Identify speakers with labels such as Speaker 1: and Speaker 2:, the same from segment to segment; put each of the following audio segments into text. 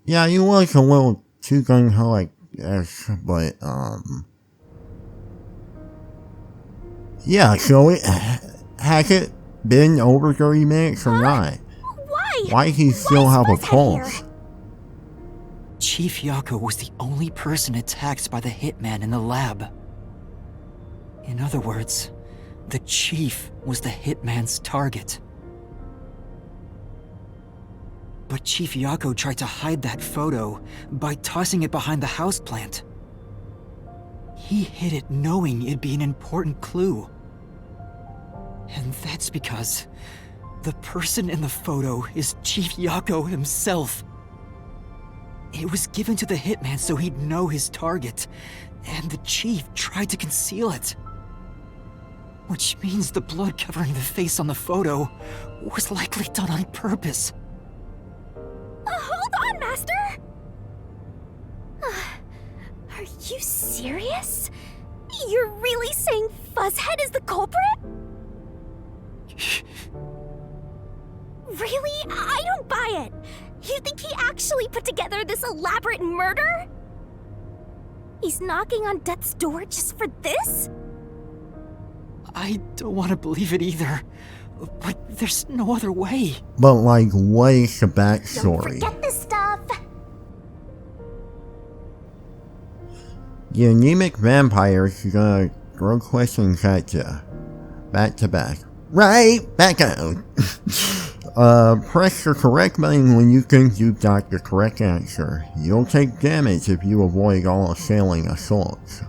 Speaker 1: Yeah, he was a little too gung-ho, I guess, but, yeah, so has it been over 30 minutes or not?
Speaker 2: Why?
Speaker 1: Why does he still have a pulse?
Speaker 3: Chief Yako was the only person attacked by the hitman in the lab. In other words, the chief was the hitman's target. But Chief Yako tried to hide that photo by tossing it behind the houseplant. He hid it knowing it'd be an important clue. And that's because the person in the photo is Chief Yako himself. It was given to the hitman so he'd know his target, and the chief tried to conceal it. Which means the blood covering the face on the photo was likely done on purpose.
Speaker 2: Hold on, Master! Are you serious? You're really saying Fuzzhead is the culprit? Really? I don't buy it. You think he actually put together this elaborate murder? He's knocking on death's door just for this?
Speaker 3: I don't want to believe it either, but there's no other way.
Speaker 1: But, like, what is the
Speaker 2: Don't
Speaker 1: backstory?
Speaker 2: forget this stuff.
Speaker 1: The anemic vampire is gonna throw questions at you. Back to back. Right back out. Press the correct button when you think you've got the correct answer. You'll take damage if you avoid all assailing assaults.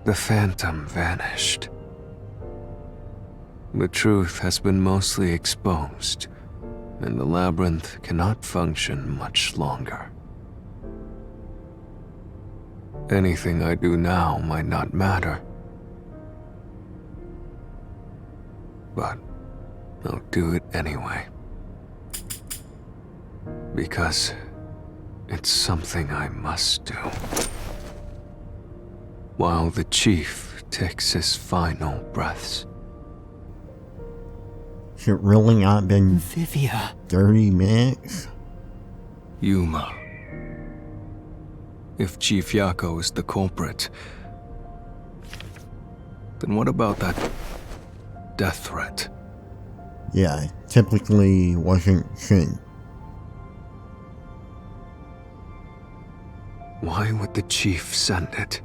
Speaker 4: The phantom vanished. The truth has been mostly exposed, and the labyrinth cannot function much longer. Anything I do now might not matter, but I'll do it anyway. Because it's something I must do. While the chief takes his final breaths.
Speaker 1: Has it really not been
Speaker 3: Vivia.
Speaker 1: 30 minutes?
Speaker 4: Yuma. If Chief Yako is the culprit, then what about that death threat?
Speaker 1: Yeah, typically wasn't sent.
Speaker 4: Why would the chief send it?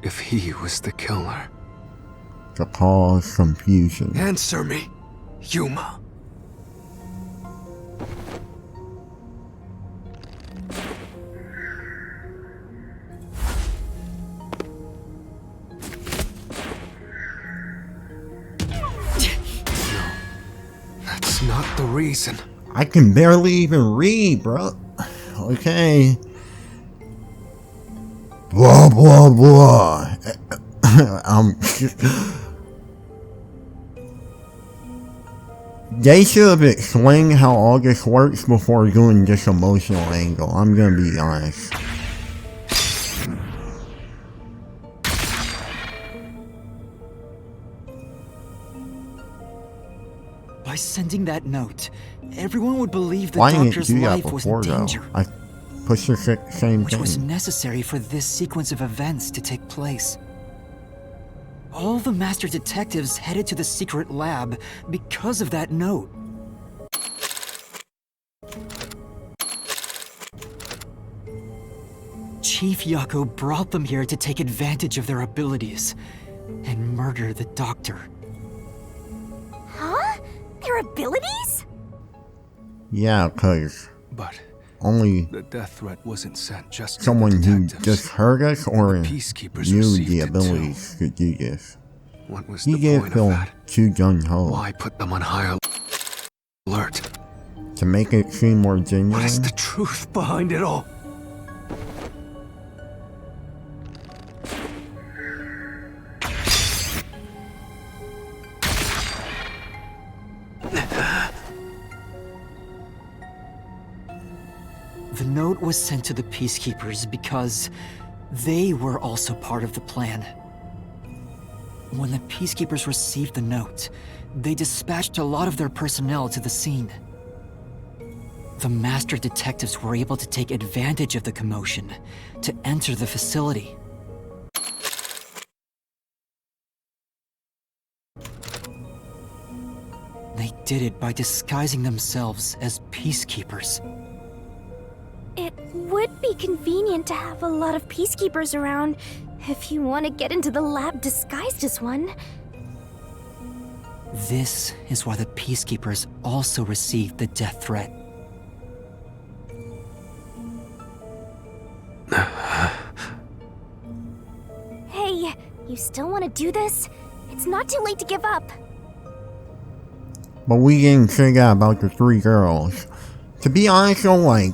Speaker 4: If he was the killer.
Speaker 1: To cause confusion.
Speaker 4: Answer me, Yuma. No, that's not the reason.
Speaker 1: I can barely even read, bro. Okay. Blah, blah, blah. They should have explained how all this works before doing this emotional angle. I'm gonna be honest.
Speaker 3: By sending that note, everyone would believe the
Speaker 1: Why didn't
Speaker 3: doctor's
Speaker 1: you do that
Speaker 3: life was
Speaker 1: before,
Speaker 3: in
Speaker 1: though?
Speaker 3: danger.
Speaker 1: I pushed the same
Speaker 3: Which was
Speaker 1: thing.
Speaker 3: necessary for this sequence of events to take place. All the master detectives headed to the secret lab because of that note. Chief Yako brought them here to take advantage of their abilities and murder the doctor.
Speaker 2: Huh? Their abilities?
Speaker 1: Yeah, cause
Speaker 4: But
Speaker 1: only
Speaker 4: the death threat wasn't sent just to
Speaker 1: someone
Speaker 4: the
Speaker 1: who
Speaker 4: detectives.
Speaker 1: just heard us or
Speaker 4: The peacekeepers
Speaker 1: knew
Speaker 4: received
Speaker 1: the
Speaker 4: it
Speaker 1: abilities to do this.
Speaker 4: What was
Speaker 1: He
Speaker 4: the
Speaker 1: didn't
Speaker 4: point of
Speaker 1: feel
Speaker 4: that?
Speaker 1: too gung-ho.
Speaker 4: Why put them on high alert?
Speaker 1: To make it seem more genuine.
Speaker 4: What is the truth behind it all?
Speaker 3: The note was sent to the Peacekeepers because they were also part of the plan. When the Peacekeepers received the note, they dispatched a lot of their personnel to the scene. The master detectives were able to take advantage of the commotion to enter the facility. They did it by disguising themselves as Peacekeepers.
Speaker 2: It would be convenient to have a lot of Peacekeepers around if you want to get into the lab disguised as one.
Speaker 3: This is why the Peacekeepers also received the death threat.
Speaker 2: Hey, you still want to do this? It's not too late to give up.
Speaker 1: But we didn't say that about the 3 girls. To be honest though, like...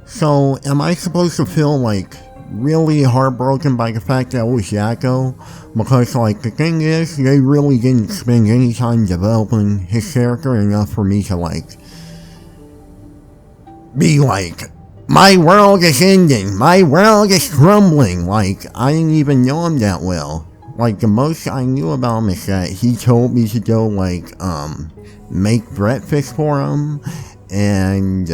Speaker 1: So, am I supposed to feel, like, really heartbroken by the fact that it was Yakko? Because, like, the thing is, they really didn't spend any time developing his character enough for me to, like... be like... My world is ending! My world is crumbling! Like, I didn't even know him that well. Like, the most I knew about him is that he told me to go, like, make breakfast for him, and,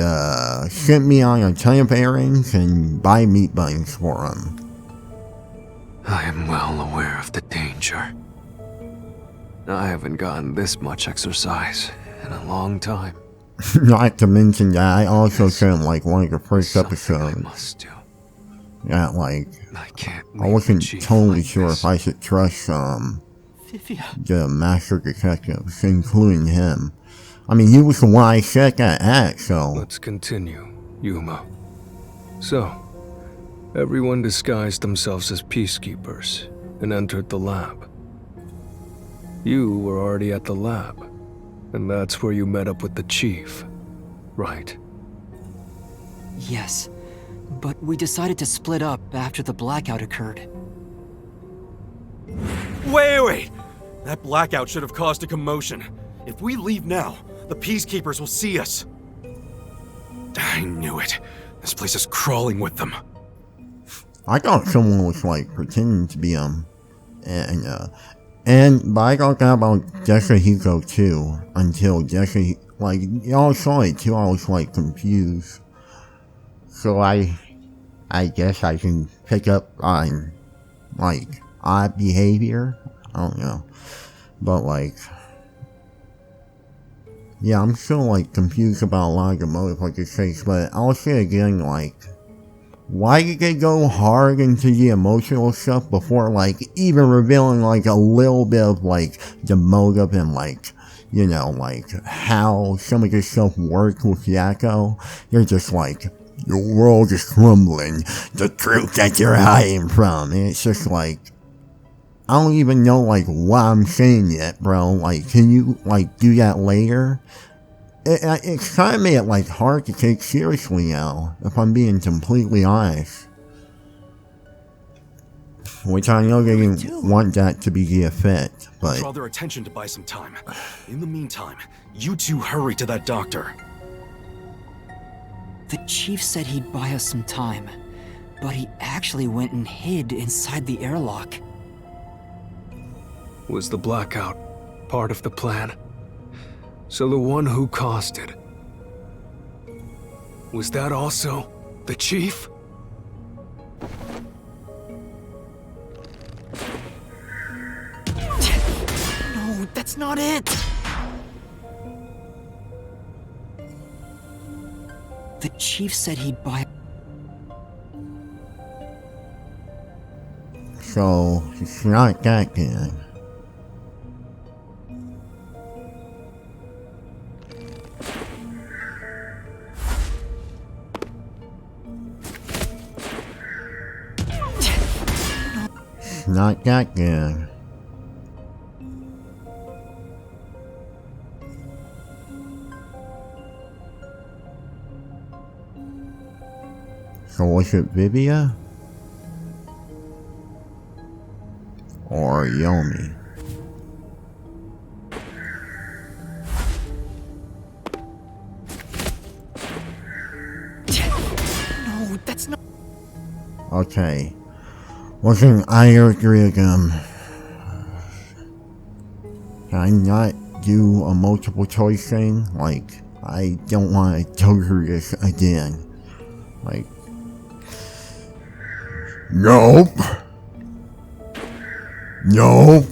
Speaker 1: sent me on a ton of errands and buy meat buns for him.
Speaker 4: I am well aware of the danger. I haven't gotten this much exercise in a long time.
Speaker 1: Not to mention that I also said, like, one of the first
Speaker 4: Something
Speaker 1: episodes
Speaker 4: I must do.
Speaker 1: that, like,
Speaker 4: I can't
Speaker 1: I
Speaker 4: leave
Speaker 1: wasn't
Speaker 4: the chief
Speaker 1: totally
Speaker 4: like
Speaker 1: sure
Speaker 4: this.
Speaker 1: if I should trust,
Speaker 3: Vivia.
Speaker 1: the master detectives, including him. I mean, he was the one I said that at, so...
Speaker 4: Let's continue, Yuma. So, everyone disguised themselves as peacekeepers and entered the lab. You were already at the lab, and that's where you met up with the chief, right?
Speaker 3: Yes, but we decided to split up after the blackout occurred.
Speaker 5: Wait! That blackout should have caused a commotion. If we leave now, the Peacekeepers will see us. I knew it. This place is crawling with them.
Speaker 1: I thought someone was, like, pretending to be, but I thought that about Jessica too, until Jessica, like, y'all saw it too, I was, like, confused. So I guess I can pick up on, like, odd behavior? I don't know. But, like, yeah, I'm still, like, confused about a lot of the motive, like it says, but I'll say again, like, why did they go hard into the emotional stuff before, like, even revealing, like, a little bit of, like, the motive and, like, you know, like, how some of this stuff worked with Yakko? They're just like, your world is crumbling, the truth that you're hiding from, and it's just like, I don't even know, like, what I'm saying yet, bro. Like, can you, like, do that later? It's kind of made it, like, hard to take seriously now, if I'm being completely honest. Which I know they didn't want that to be the effect, but...
Speaker 5: Draw their attention to buy some time. In the meantime, you two hurry to that doctor.
Speaker 3: The chief said he'd buy us some time, but he actually went and hid inside the airlock.
Speaker 4: Was the blackout part of the plan? So the one who caused it, was that also the chief?
Speaker 3: No, that's not it! The chief said he'd buy...
Speaker 1: So, it's not that good. Not that good. So was it Vivia? Or Yomi? Okay. Listen, I agree again. Can I not do a multiple choice thing? Like, I don't want to go through this again. Like, nope. Nope.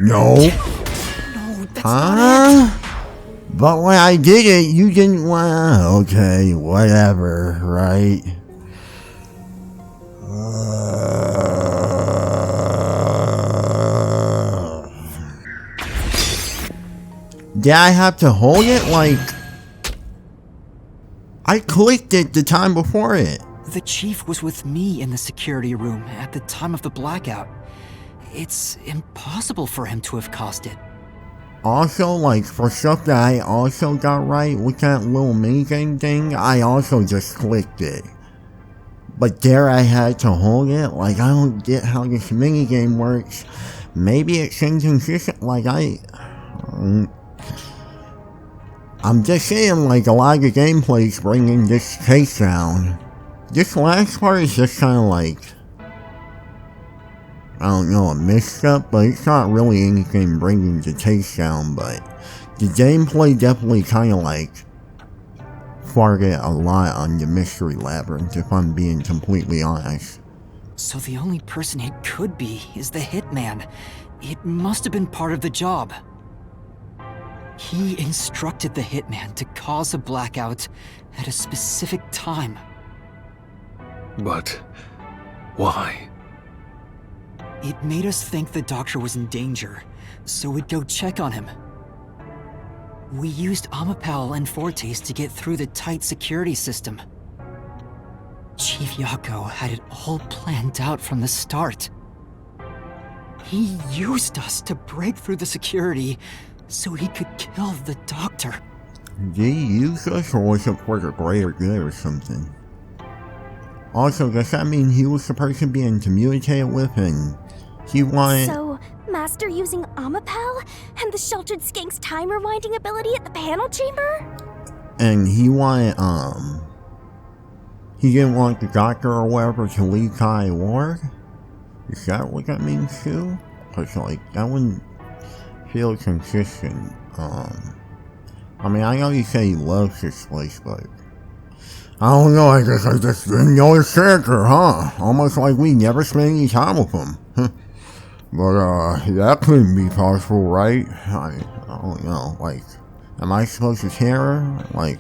Speaker 1: Nope.
Speaker 3: No, that's not it.
Speaker 1: But when I did it, you didn't want. Okay, whatever, right? Did I have to hold it? Like, I clicked it the time before it.
Speaker 3: The chief was with me in the security room at the time of the blackout. It's impossible for him to have caused it.
Speaker 1: Also, like, for stuff that I also got right with that little minigame thing, I also just clicked it. But there I had to hold it. Like, I don't get how this minigame works. Maybe it's inconsistent. Like, I'm just saying, like, a lot of the gameplay's bringing this chase down. This last part is just kind of like, I don't know, a misstep, but it's not really anything bringing the chase down, but the gameplay definitely kind of like farted a lot on the mystery labyrinth, if I'm being completely honest.
Speaker 3: So the only person it could be is the hitman. It must have been part of the job. He instructed the hitman to cause a blackout at a specific time.
Speaker 4: But why?
Speaker 3: It made us think the doctor was in danger, so we'd go check on him. We used Amapal and Fortes to get through the tight security system. Chief Yako had it all planned out from the start. He used us to break through the security so he could kill the doctor.
Speaker 1: Did he use us, or was it for the greater good or something? Also, does that mean he was the person being communicated with and he wanted...
Speaker 2: So, Master using Amapal and the Sheltered Skank's time rewinding ability at the panel chamber?
Speaker 1: And he wanted, he didn't want the doctor or whatever to leave Kai Ward? Is that what that means too? Cause like, that wouldn't feel consistent. I mean, I know you say he loves this place, but I don't know, I guess I just didn't know his character, huh? Almost like we never spent any time with him. But, that couldn't be possible, right? I don't know, like, am I supposed to care her? Like,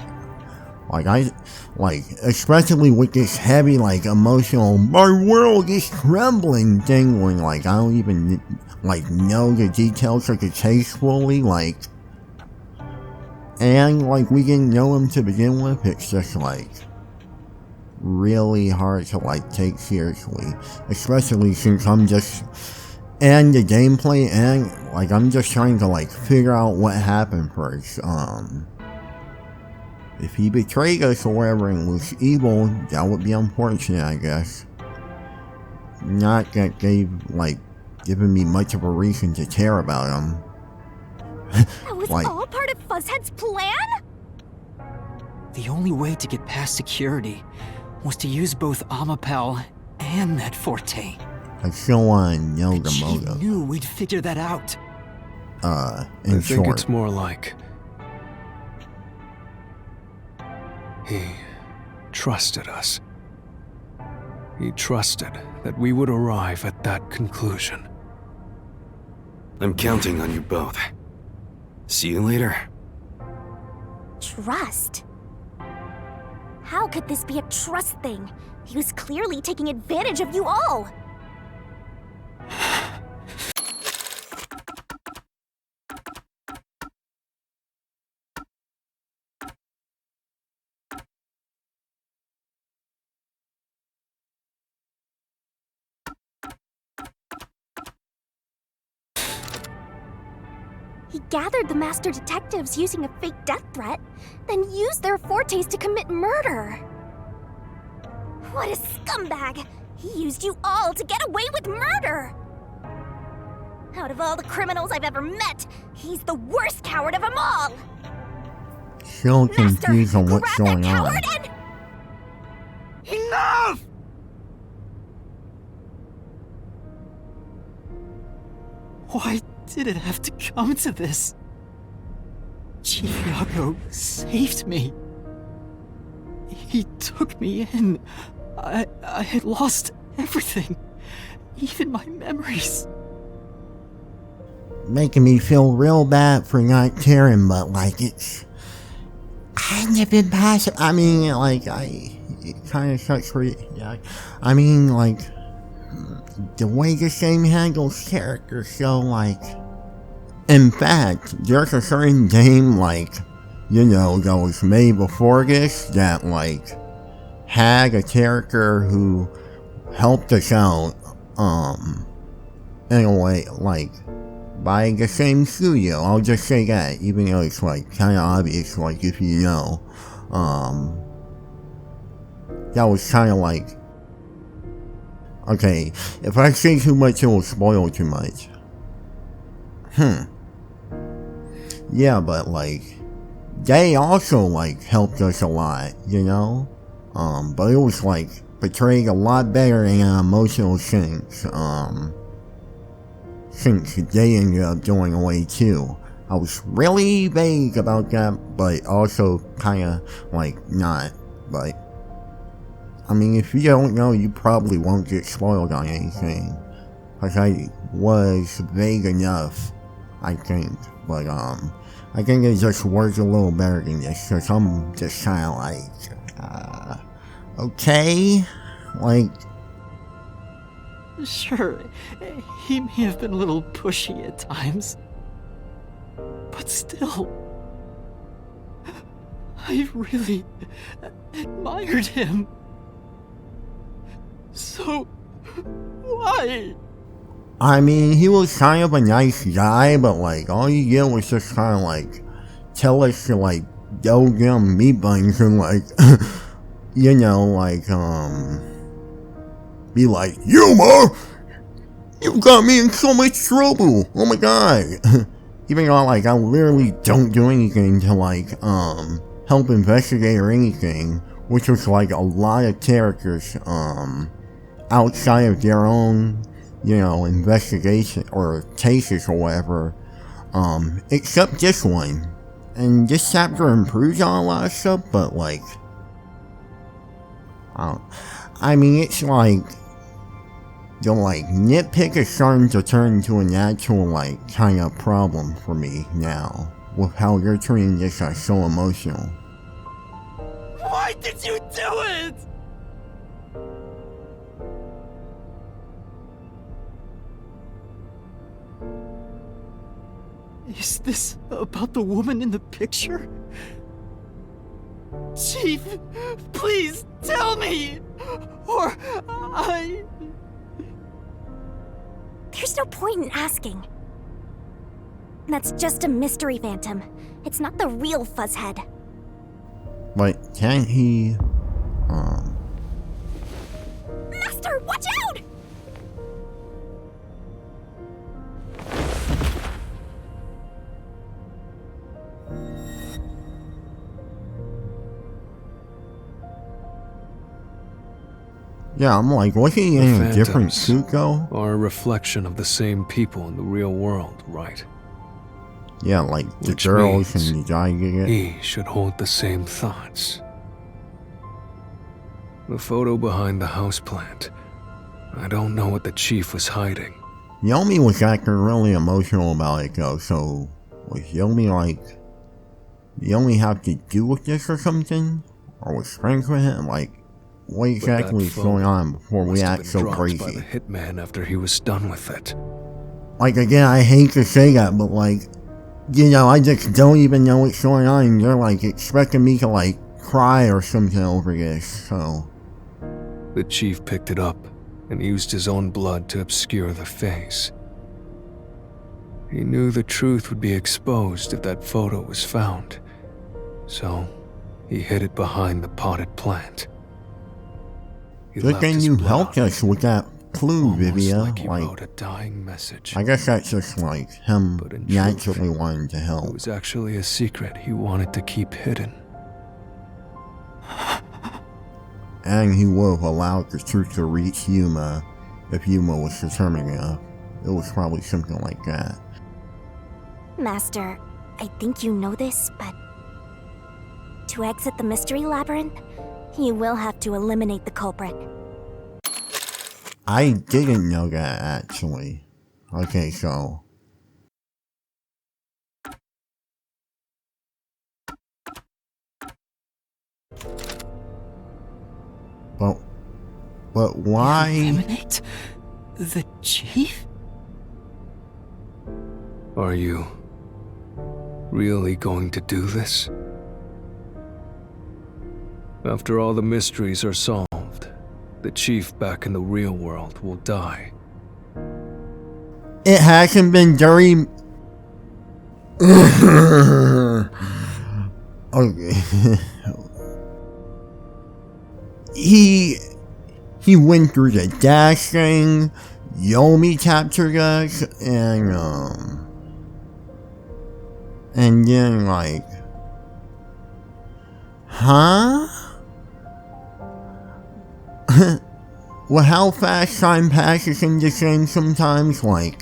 Speaker 1: especially with this heavy, like, emotional, my world is trembling thing when, like, I don't even, like, know the details of the case fully, like, and, like, we didn't know him to begin with. It's just, like, really hard to, like, take seriously, especially since I'm just, and the gameplay, and, like, I'm just trying to, like, figure out what happened first. If he betrayed us or whatever and was evil, that would be unfortunate, I guess. Not that they've, like, given me much of a reason to care about him.
Speaker 2: That was
Speaker 1: like,
Speaker 2: all part of Fuzzhead's plan?
Speaker 3: The only way to get past security was to use both Amapal and that Forte.
Speaker 1: I still want to know the
Speaker 3: Chief
Speaker 1: motive.
Speaker 3: knew we'd figure that out.
Speaker 1: In
Speaker 4: I think
Speaker 1: short.
Speaker 4: it's more like he trusted us. He trusted that we would arrive at that conclusion.
Speaker 5: I'm counting on you both. See you later.
Speaker 2: Trust? How could this be a trust thing? He was clearly taking advantage of you all! He gathered the master detectives using a fake death threat, then used their Fortes to commit murder. What a scumbag! He used you all to get away with murder! Out of all the criminals I've ever met, he's the worst coward of them all!
Speaker 1: Still confused on what's going on.
Speaker 2: Enough!
Speaker 3: Why did it have to come to this? Chief Yako saved me. He took me in. I had lost everything, even my memories.
Speaker 1: Making me feel real bad for not caring, but like it's kind of impossible. I mean, like it kind of sucks for you. Yeah. I mean, like the way this game handles characters, so like, in fact, there's a certain game like, that was made before this that like had a character who helped us out, in a way, like, by the same studio. I'll just say that, even though it's like kind of obvious, like if you know, that was kind of like, okay, if I say too much it will spoil too much. Yeah, but like, they also like helped us a lot, but it was like portrayed a lot better in an emotional sense, since they ended up going away too. I was really vague about that, but also kinda like not, but I mean, if you don't know, you probably won't get spoiled on anything, cause I was vague enough, I think, but I think it just works a little better than this, cause I'm just kinda like, okay, like,
Speaker 3: Sure, he may have been a little pushy at times, but still, I really admired him. So, why?
Speaker 1: I mean, he was kind of a nice guy, but like, all you did was just kind of like, tell us to like, go get him meat buns and like, be like, Yuma, you got me in so much trouble, oh my god. Even though like, I literally don't do anything to like, help investigate or anything, which was like a lot of characters, outside of their own, investigation or cases or whatever, except this one. And this chapter improves on a lot of stuff, but like, I mean, it's like, the like, nitpick is starting to turn into an actual like, kind of problem for me now, with how you're treating this as so emotional.
Speaker 3: Why did you do it? Is this about the woman in the picture? Chief, please tell me! Or
Speaker 2: There's no point in asking. That's just a mystery phantom. It's not the real Fuzzhead.
Speaker 1: But can't he,
Speaker 2: Master, watch out!
Speaker 1: yeah, I'm like, was he in a different suit though?
Speaker 4: Are a reflection of the same people in the real world, right?
Speaker 1: Yeah, like the
Speaker 4: Which
Speaker 1: girls
Speaker 4: means
Speaker 1: and the guy get
Speaker 4: he should hold the same thoughts. The photo behind the houseplant. I don't know what the chief was hiding.
Speaker 1: Yomi was acting really emotional about it though, so was Yomi like, Yomi have to do with this or something? Or was friends with him? Like, what exactly is going on before we act so crazy?
Speaker 4: By the hitman after he was done with it.
Speaker 1: Like, again, I hate to say that, but like, I just don't even know what's going on, and they're like expecting me to like cry or something over this, so.
Speaker 4: The chief picked it up and used his own blood to obscure the face. He knew the truth would be exposed if that photo was found, so he hid it behind the potted plant.
Speaker 1: Good thing you helped us with that clue, Vivia.
Speaker 4: Like he wrote a dying message.
Speaker 1: I guess that's just like him naturally wanting to help.
Speaker 4: It was actually a secret he wanted to keep hidden.
Speaker 1: And he would have allowed the truth to reach Yuma if Yuma was determined enough. it was probably something like that.
Speaker 2: Master, I think you know this, but to exit the mystery labyrinth, you will have to eliminate the culprit.
Speaker 1: I didn't know that, actually. Okay, so... But why...
Speaker 3: Eliminate the chief?
Speaker 4: Are you really going to do this? After all the mysteries are solved, the chief back in the real world will die.
Speaker 1: It hasn't been dirty... Okay. He went through the dash thing, Yomi captured us, and then like... Huh? Well, how fast time passes in this game sometimes, like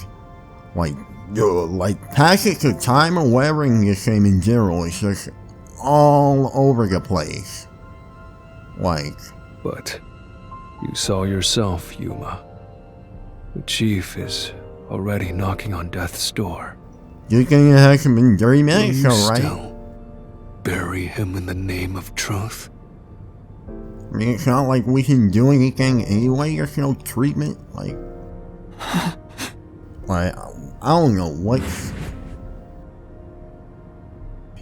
Speaker 1: passage of time or whatever in this game in general is just all over the place. Like...
Speaker 4: But you saw yourself, Yuma. The chief is already knocking on death's door.
Speaker 1: You think it hasn't been 30 minutes,
Speaker 4: Will you
Speaker 1: though, right?
Speaker 4: still bury him in the name of truth?
Speaker 1: I mean, it's not like we can do anything anyway. There's no treatment. Like, I don't know what's...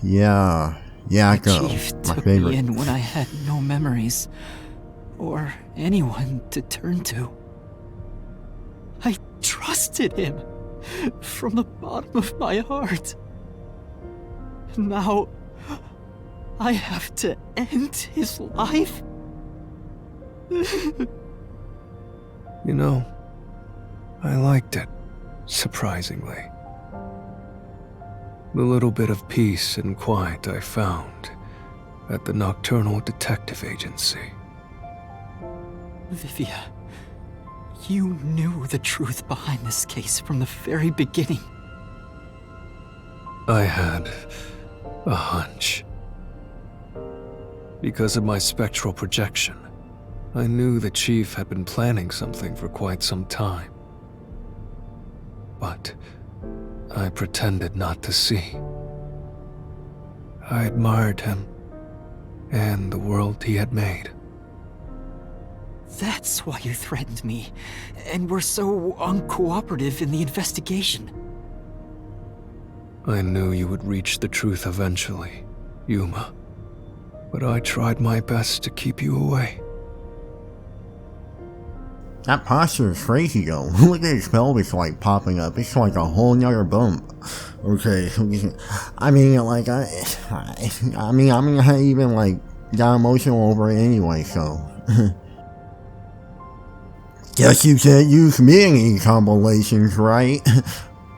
Speaker 1: Yeah,
Speaker 3: The chief
Speaker 1: my
Speaker 3: took
Speaker 1: favorite.
Speaker 3: me in when I had no memories, or anyone to turn to. I trusted him from the bottom of my heart. Now, I have to end his life?
Speaker 4: You know, I liked it, surprisingly. The little bit of peace and quiet I found at the Nocturnal Detective Agency.
Speaker 3: Vivia, you knew the truth behind this case from the very beginning.
Speaker 4: I had a hunch. Because of my spectral projection, I knew the chief had been planning something for quite some time. But I pretended not to see. I admired him and the world he had made.
Speaker 3: That's why you threatened me, and were so uncooperative in the investigation.
Speaker 4: I knew you would reach the truth eventually, Yuma. But I tried my best to keep you away.
Speaker 1: That posture is crazy, though. Look at his pelvis, like, popping up. It's like a whole nother bump. Okay, I mean, like, I mean, I even, like, got emotional over it anyway, so... Guess you can't use me in any compilations, right?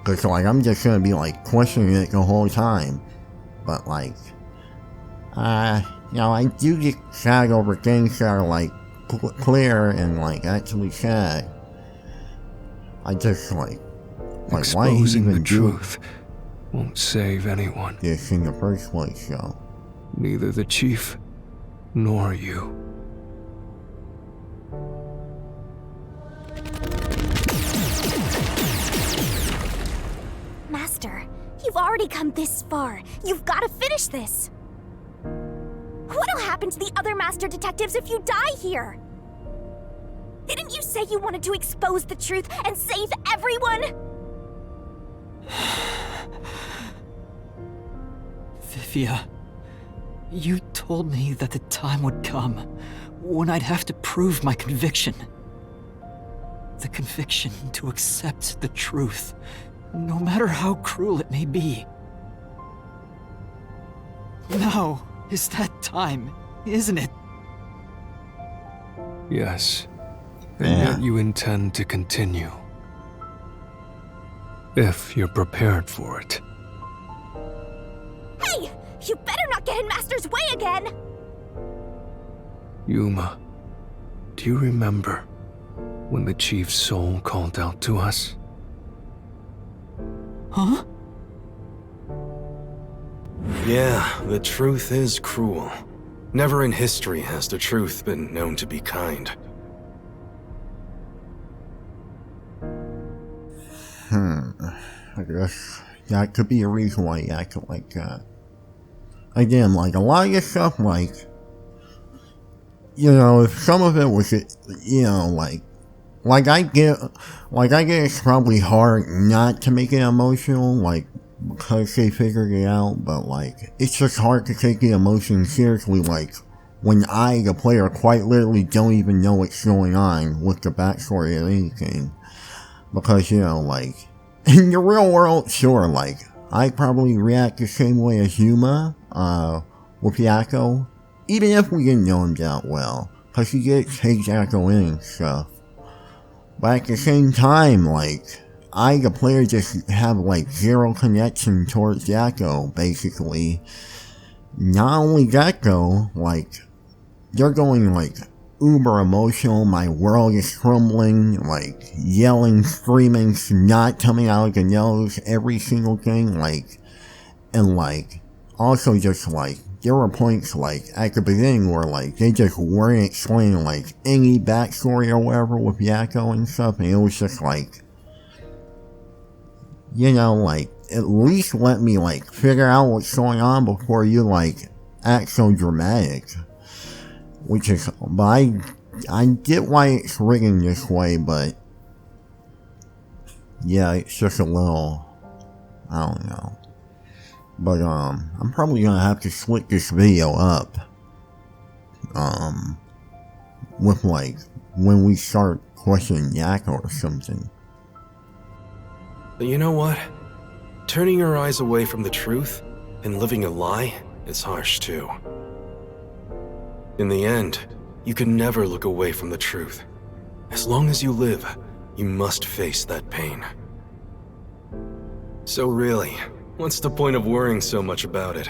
Speaker 1: Cause, like, I'm just gonna be, like, questioning it the whole time. But, like... you know, I do get sad over things that are, like, clear and, like, actually sad. I just, like why
Speaker 4: Exposing
Speaker 1: even
Speaker 4: the
Speaker 1: do
Speaker 4: truth won't save anyone.
Speaker 1: this in the first place, though?
Speaker 4: Neither the chief nor you.
Speaker 2: Master, you've already come this far. You've got to finish this. What'll happen to the other master detectives if you die here? Didn't you say you wanted to expose the truth and save everyone?
Speaker 3: Vivia, you told me that the time would come when I'd have to prove my conviction. The conviction to accept the truth, no matter how cruel it may be. Now is that time, isn't it?
Speaker 4: Yes. And
Speaker 1: Yeah.
Speaker 4: yet you intend to continue. If you're prepared for it.
Speaker 2: Hey! You better not get in Master's way again!
Speaker 4: Yuma, do you remember when the chief's soul called out to us?
Speaker 3: Huh?
Speaker 5: Yeah, the truth is cruel. Never in history has the truth been known to be kind.
Speaker 1: I guess that could be a reason why he acted like that. Again, like, a lot of this stuff, like, you know, if some of it was, you know, like I get it's probably hard not to make it emotional, like, because they figured it out, but, like, it's just hard to take the emotion seriously, like, when I, the player, quite literally don't even know what's going on with the backstory of anything. Because, you know, like, in the real world, sure, like, I probably react the same way as Yuma, with Yakko, even if we didn't know him that well, because he gets takes Yakko in and stuff. But at the same time, like, I, the player, just have, like, zero connection towards Yakko, basically. Not only that, though, like, they're going, like, uber emotional, my world is crumbling, like, yelling, screaming, snot coming out of the nose, every single thing, like, and, like, also just, like, there were points, like, at the beginning where, like, they just weren't explaining, like, any backstory or whatever with Yakko and stuff, and it was just, like, you know, like, at least let me, like, figure out what's going on before you, like, act so dramatic. Which is, but I get why it's written this way, but, yeah, it's just a little, I don't know. But, I'm probably gonna have to split this video up, with, like, when we start questioning Yakko or something.
Speaker 5: But you know what? Turning your eyes away from the truth and living a lie is harsh too. In the end, you can never look away from the truth. As long as you live, you must face that pain. So really, what's the point of worrying so much about it?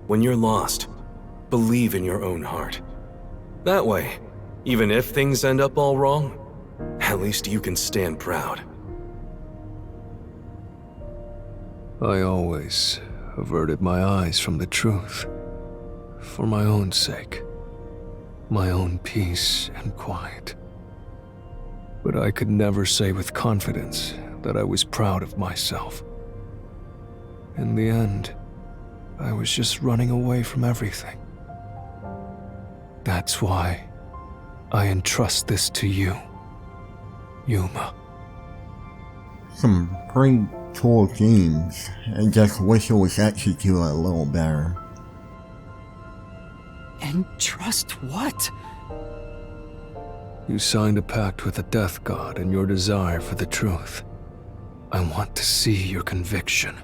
Speaker 5: When you're lost, believe in your own heart. That way, even if things end up all wrong, at least you can stand proud.
Speaker 4: I always averted my eyes from the truth. For my own sake. My own peace and quiet. But I could never say with confidence that I was proud of myself. In the end, I was just running away from everything. That's why I entrust this to you, Yuma.
Speaker 1: Some pretty cool themes. I just wish it was executed a little better.
Speaker 3: And trust what?
Speaker 4: You signed a pact with the Death God and your desire for the truth. I want to see your conviction.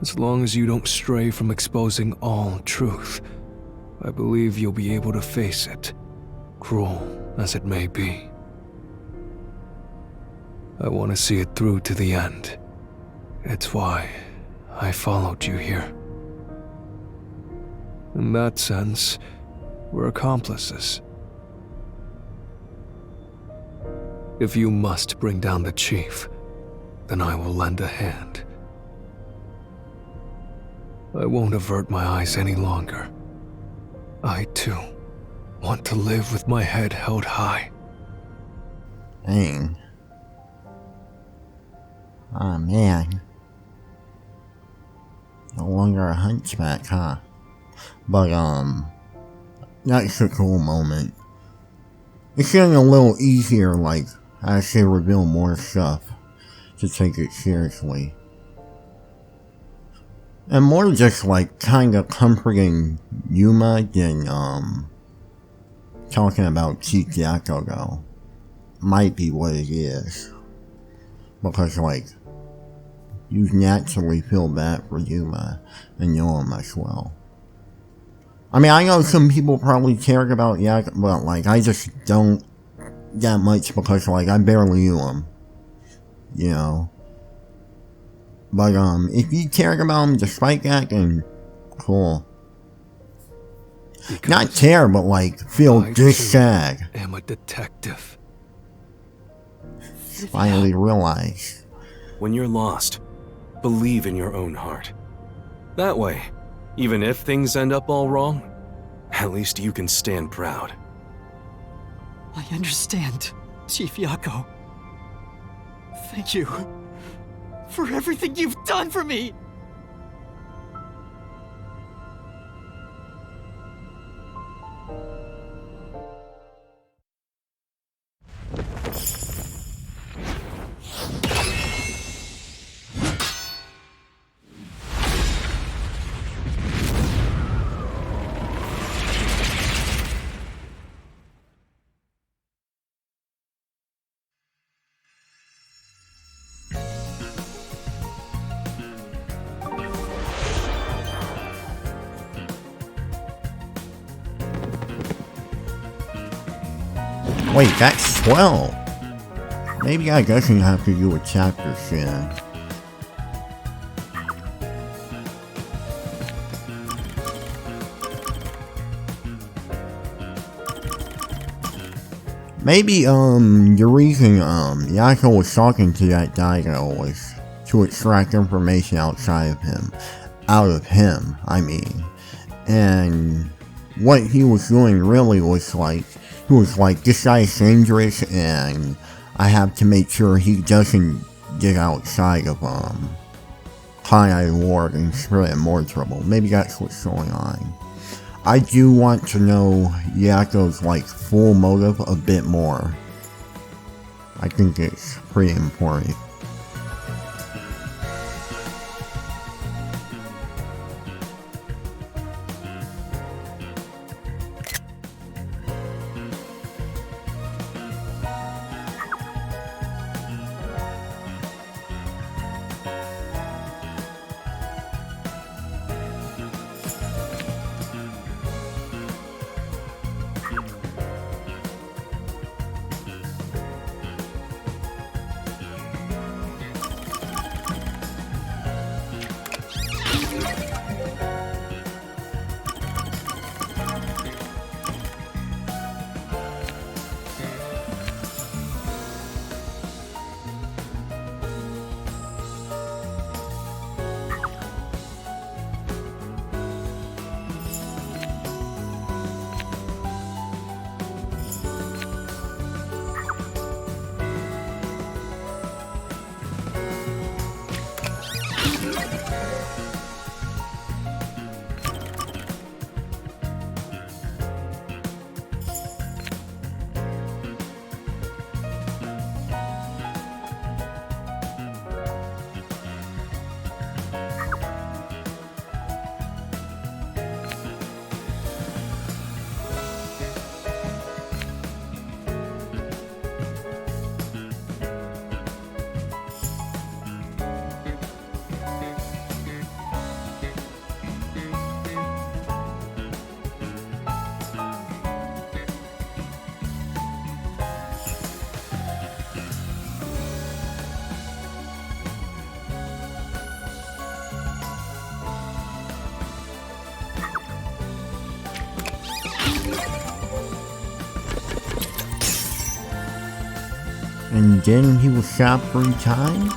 Speaker 4: As long as you don't stray from exposing all truth, I believe you'll be able to face it, cruel as it may be. I want to see it through to the end. It's why I followed you here. In that sense, we're accomplices. If you must bring down the chief, then I will lend a hand. I won't avert my eyes any longer. I, too, want to live with my head held high.
Speaker 1: Dang. Oh man. No longer a hunchback, huh? But, that's a cool moment. It's getting a little easier, like, as they reveal more stuff, to take it seriously. And more just, like, kinda comforting Yuma than, talking about Chief Yakko, though. Might be what it is. Because, like, you naturally feel bad for Yuma and know him as well. I mean, I know some people probably cared about Yakko, but, like, I just don't that much because, like, I barely knew him. You know? But, if you cared about him despite that, then cool.
Speaker 4: Because
Speaker 1: not care, but, like, feel
Speaker 4: I
Speaker 1: just
Speaker 4: too
Speaker 1: sad.
Speaker 4: am a detective.
Speaker 1: finally realize.
Speaker 5: When you're lost, believe in your own heart. That way, even if things end up all wrong, at least you can stand proud.
Speaker 3: I understand, Chief Yako. Thank you for everything you've done for me!
Speaker 1: Wait, that's 12. Maybe I doesn't have to do a chapter soon. Maybe, the reason, Yako was talking to that Daigo was to extract information outside of him. Out of him, I mean. And what he was doing really was like, he was like, this guy is dangerous and I have to make sure he doesn't get outside of, High Ward and spread more trouble. Maybe that's what's going on. I do want to know Yako's, like, full motive a bit more. I think it's pretty important. And then he was shot 3 times?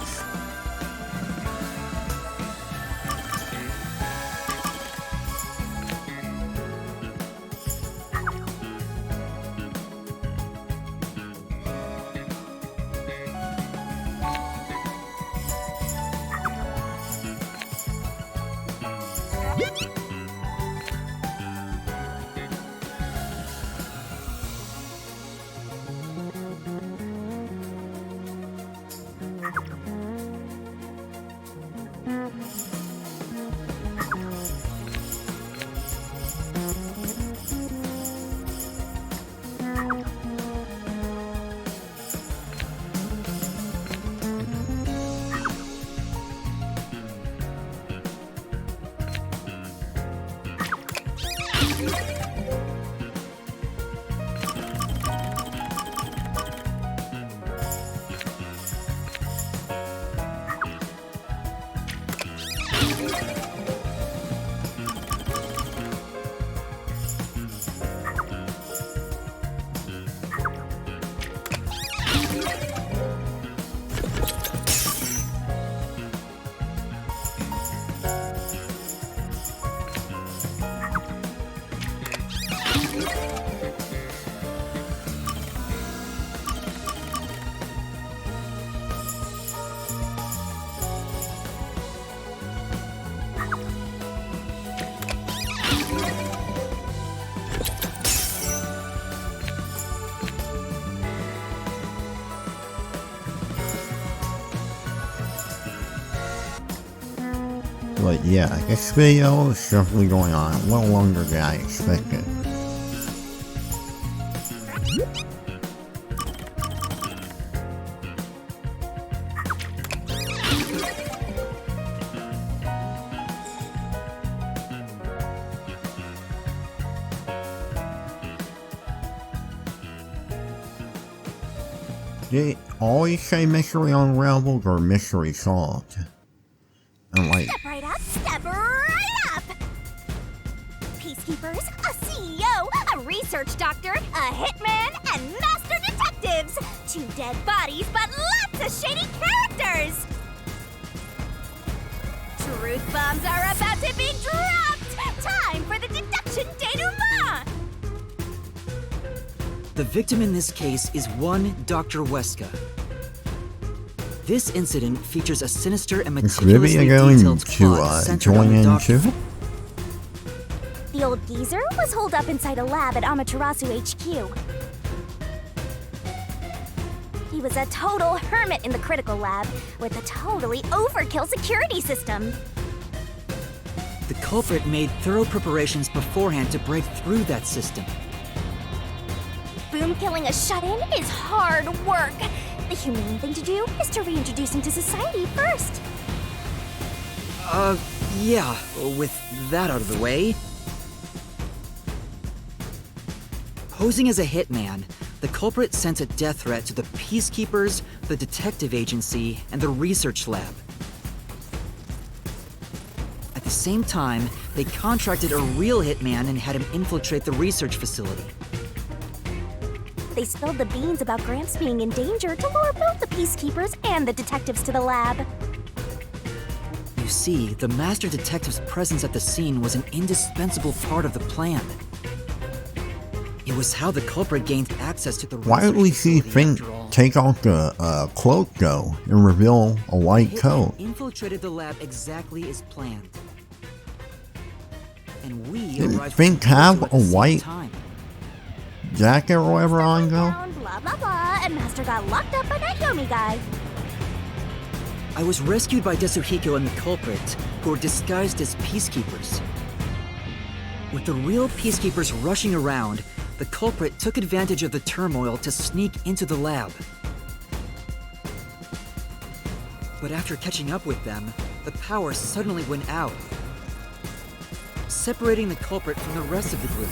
Speaker 1: But yeah, this video is definitely going on a little longer than I expected. They always say mystery unraveled or mystery solved. And like,
Speaker 2: Step right up, step right up! Peacekeepers, a CEO, a research doctor, a hitman, and master detectives! 2 dead bodies, but lots of shady characters! Truth bombs are about to be dropped! Time for the deduction denouement!
Speaker 3: The victim in this case is one Dr. Weska. This incident features a sinister and
Speaker 1: is
Speaker 3: meticulously
Speaker 1: Vivian going
Speaker 3: detailed
Speaker 1: to
Speaker 3: plot centered on
Speaker 1: join
Speaker 3: the
Speaker 1: in
Speaker 3: doctor.
Speaker 1: too?
Speaker 2: The old geezer was holed up inside a lab at Amaterasu HQ. He was a total hermit in the critical lab with a totally overkill security system.
Speaker 3: The culprit made thorough preparations beforehand to break through that system.
Speaker 2: Boom killing a shut-in is hard work. The humane thing to do is to reintroduce him to society first.
Speaker 3: Yeah, with that out of the way. Posing as a hitman, the culprit sent a death threat to the Peacekeepers, the detective agency, and the research lab. At the same time, they contracted a real hitman and had him infiltrate the research facility.
Speaker 2: They spilled the beans about Gramps being in danger to lure both the Peacekeepers and the detectives to the lab.
Speaker 3: You see, the master detective's presence at the scene was an indispensable part of the plan. It was how the culprit gained access to the
Speaker 1: Why did we see Fink take off the cloak though and reveal a white coat?
Speaker 3: Infiltrated the lab exactly as planned. And we
Speaker 1: Did
Speaker 3: arrived
Speaker 1: Fink have
Speaker 3: at
Speaker 1: a
Speaker 3: the same
Speaker 1: white
Speaker 3: time.
Speaker 1: jacket or whatever on go?
Speaker 2: Blah blah blah, and Master got locked up by that Yomi guy.
Speaker 3: I was rescued by Desuhiko and the culprit, who were disguised as peacekeepers. With the real peacekeepers rushing around, the culprit took advantage of the turmoil to sneak into the lab. But after catching up with them, the power suddenly went out, separating the culprit from the rest of the group.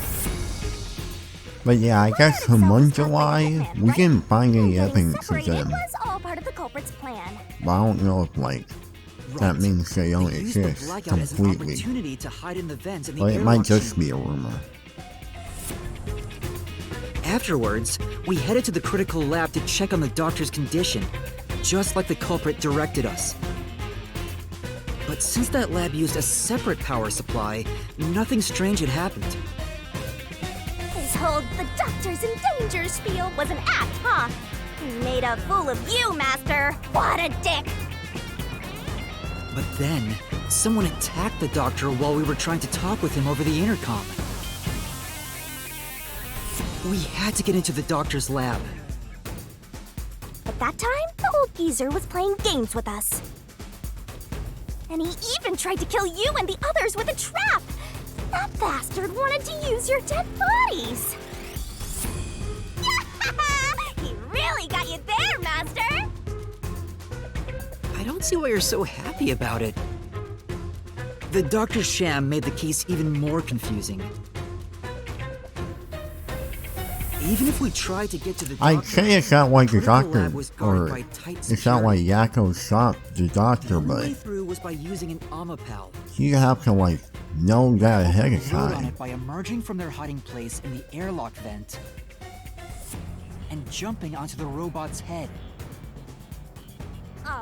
Speaker 1: But yeah, I guess homunculi, we didn't find any evidence of
Speaker 2: Separating
Speaker 1: them.
Speaker 2: was all part of the culprit's plan.
Speaker 1: But I don't know if like that
Speaker 3: Right.
Speaker 1: means they don't
Speaker 3: They used the
Speaker 1: exist
Speaker 3: blackout as an
Speaker 1: completely.
Speaker 3: opportunity to hide in the vents in the
Speaker 1: But it might
Speaker 3: airlock
Speaker 1: just
Speaker 3: chamber.
Speaker 1: be a rumor.
Speaker 3: Afterwards, we headed to the critical lab to check on the doctor's condition, just like the culprit directed us. But since that lab used a separate power supply, nothing strange had happened.
Speaker 2: His whole "the doctor's in danger" spiel was an act, huh? He made a fool of you, Master. What a dick!
Speaker 3: But then, someone attacked the doctor while we were trying to talk with him over the intercom. We had to get into the doctor's lab.
Speaker 2: At that time, the old geezer was playing games with us. And he even tried to kill you and the others with a trap! That bastard wanted to use your dead bodies! He really got you there, Master!
Speaker 3: I don't see why you're so happy about it. The doctor's sham made the case even more confusing. Even if we tried to get to the
Speaker 1: I'd
Speaker 3: doctor,
Speaker 1: say it's not like the
Speaker 3: critical
Speaker 1: doctor,
Speaker 3: lab was guarded
Speaker 1: or
Speaker 3: by tight
Speaker 1: it's not like
Speaker 3: security.
Speaker 1: Yakko shot the
Speaker 3: The
Speaker 1: doctor,
Speaker 3: only way
Speaker 1: but
Speaker 3: through was by using an Amapal.
Speaker 1: you have to like know that ahead of
Speaker 3: Rode on
Speaker 1: time.
Speaker 3: it by emerging from their hiding place in the airlock vent and jumping onto the robot's head.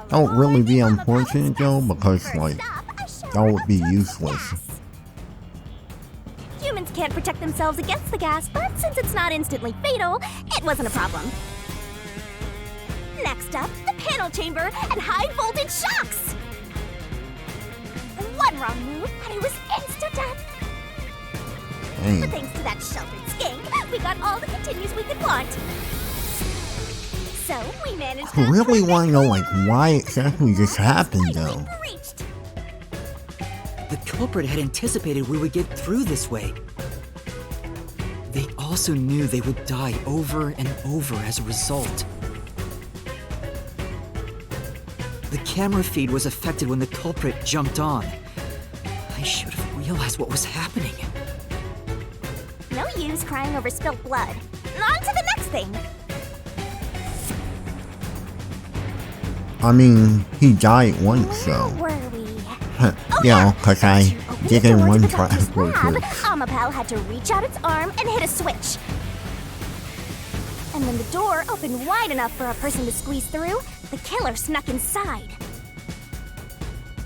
Speaker 1: That would really be unfortunate though, because like that would be useless.
Speaker 2: Humans can't protect themselves against the gas, but since it's not instantly fatal, it wasn't a problem. Next up, the panel chamber and high voltage shocks! One wrong move, and it was insta-death. But
Speaker 1: Dang.
Speaker 2: thanks to that sheltered skink, we got all the continues we could want. So we managed
Speaker 1: I
Speaker 2: to
Speaker 1: really want to know like why exactly this happened though.
Speaker 2: reached.
Speaker 3: The culprit had anticipated we would get through this way. They also knew they would die over and over as a result. The camera feed was affected when the culprit jumped on. I should have realized what was happening.
Speaker 2: No use crying over spilt blood. On to the next thing.
Speaker 1: I mean, he died once, so.
Speaker 2: Where were we?
Speaker 1: Yeah, cause I
Speaker 2: To open
Speaker 1: did
Speaker 2: the
Speaker 1: in
Speaker 2: door to
Speaker 1: one
Speaker 2: the
Speaker 1: try.
Speaker 2: doctor's lab, Amapel had to reach out its arm and hit a switch. And when the door opened wide enough for a person to squeeze through, the killer snuck inside.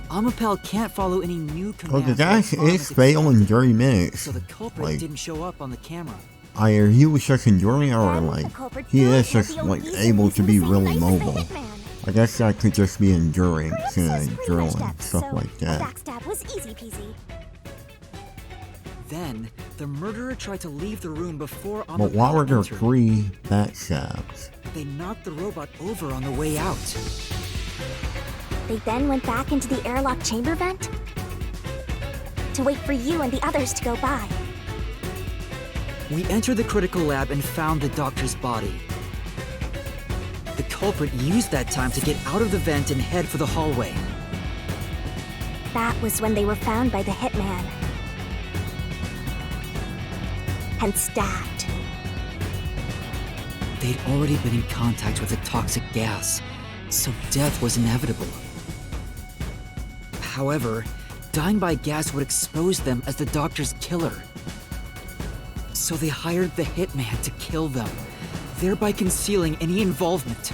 Speaker 3: Amapel can't follow any new
Speaker 1: Well,
Speaker 3: commands.
Speaker 1: the guy
Speaker 3: like Farm
Speaker 1: is
Speaker 3: as
Speaker 1: fail in
Speaker 3: expected,
Speaker 1: 30 minutes.
Speaker 3: So the culprit
Speaker 1: Like,
Speaker 3: didn't show up on the camera.
Speaker 1: either he was just enduring or
Speaker 2: Then
Speaker 1: like,
Speaker 2: the culprit
Speaker 1: he
Speaker 2: did
Speaker 1: is
Speaker 2: have
Speaker 1: just
Speaker 2: the
Speaker 1: like
Speaker 2: ODs
Speaker 1: able to
Speaker 2: using
Speaker 1: be
Speaker 2: the same
Speaker 1: really
Speaker 2: knife as the
Speaker 1: mobile.
Speaker 2: hitman.
Speaker 1: I guess that could just be endurance
Speaker 2: Chris
Speaker 1: and
Speaker 2: has pretty
Speaker 1: drilling,
Speaker 2: much depth,
Speaker 1: stuff
Speaker 2: so
Speaker 1: like
Speaker 2: a
Speaker 1: that.
Speaker 2: backstab was easy peasy.
Speaker 3: Then, the murderer tried to leave the room before Amapel
Speaker 1: But why were there
Speaker 3: entered.
Speaker 1: 3 backstabs?
Speaker 3: They knocked the robot over on the way out.
Speaker 2: They then went back into the airlock chamber vent to wait for you and the others to go by.
Speaker 3: We entered the critical lab and found the doctor's body. The culprit used that time to get out of the vent and head for the hallway.
Speaker 2: That was when they were found by the hitman and stabbed.
Speaker 3: They'd already been in contact with the toxic gas, so death was inevitable. However, dying by gas would expose them as the doctor's killer. So they hired the hitman to kill them, thereby concealing any involvement.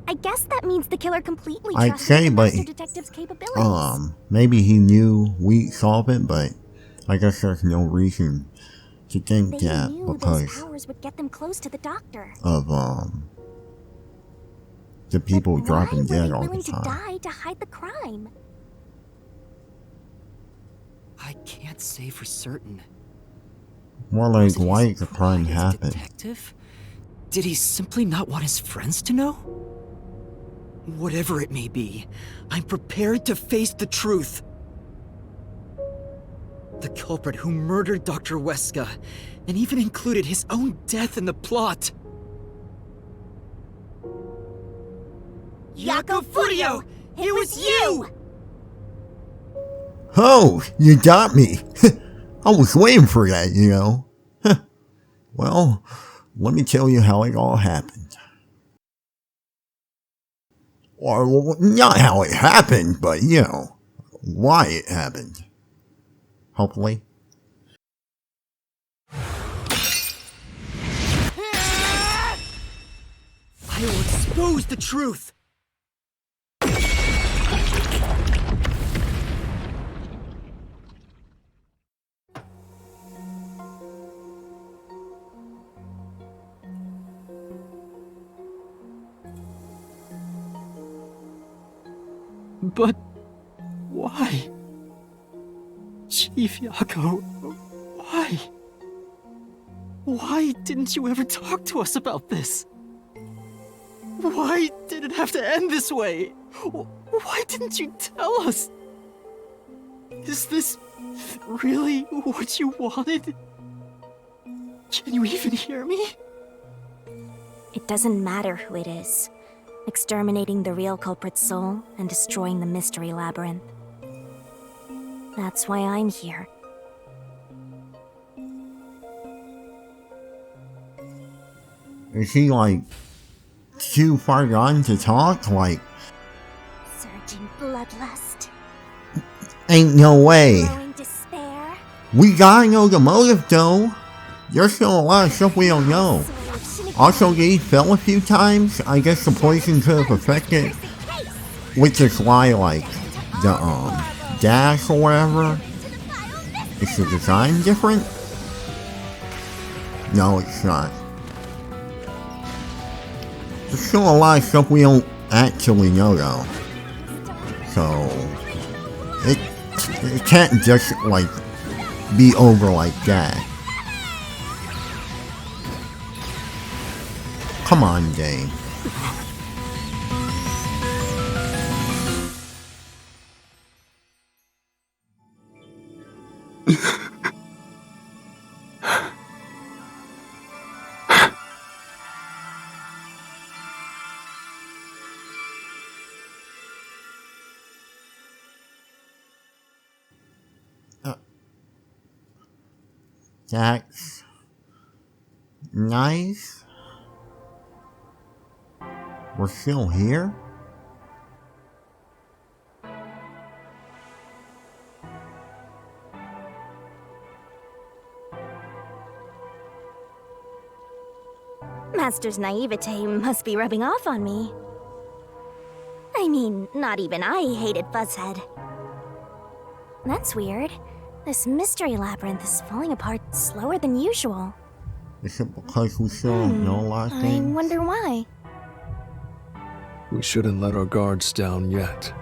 Speaker 2: I guess that means the killer completely
Speaker 1: I'd
Speaker 2: trusted
Speaker 1: say,
Speaker 2: the
Speaker 1: but
Speaker 2: Master Detective's capabilities.
Speaker 1: maybe he knew we'd solve it, but I guess there's no reason to think
Speaker 2: They
Speaker 1: that
Speaker 2: knew those
Speaker 1: because
Speaker 2: powers would get them close to the doctor.
Speaker 1: of the people
Speaker 2: But
Speaker 1: dropping
Speaker 2: why were
Speaker 1: dead
Speaker 2: they
Speaker 1: all the
Speaker 2: willing to
Speaker 1: time.
Speaker 2: die to hide the crime?
Speaker 3: I can't say for certain.
Speaker 1: More like
Speaker 3: Was it
Speaker 1: why
Speaker 3: his
Speaker 1: did the crime
Speaker 3: pride as
Speaker 1: happen?
Speaker 3: detective? Did he simply not want his friends to know? Whatever it may be, I'm prepared to face the truth. The culprit who murdered Dr. Weska and even included his own death in the plot. Jaco Furio! It was you!
Speaker 1: Oh, you got me. I was waiting for that, you know. Well, let me tell you how it all happened. Or, well, not how it happened, but, you know, why it happened. Hopefully.
Speaker 3: I will expose the truth! But why? Chief Jaco, why? Why didn't you ever talk to us about this? Why did it have to end this way? Why didn't you tell us? Is this really what you wanted? Can you even hear me?
Speaker 2: It doesn't matter who it is. Exterminating the real culprit's soul and destroying the mystery labyrinth. That's why I'm here.
Speaker 1: Is he, like, too far gone to talk? Like,
Speaker 2: Surging bloodlust.
Speaker 1: ain't no way.
Speaker 2: Growing despair.
Speaker 1: We gotta know the motive, though. There's still a lot of stuff we don't know.
Speaker 2: Soul of Shinigami.
Speaker 1: Also, he fell a few times. I guess the poison could have affected, which is why, like, the, dash or whatever. Is the design different? No, it's not. There's still a lot of stuff we don't actually know, though. So, it can't just, like, be over like that. Come on, Dave. That's nice. We're still here?
Speaker 2: Master's naivete must be rubbing off on me. I mean, not even I hated Fuzzhead. That's weird. This mystery labyrinth is falling apart slower than usual.
Speaker 1: Is it because we still don't know a lot of things?
Speaker 2: I wonder why.
Speaker 4: We shouldn't let our guards down yet.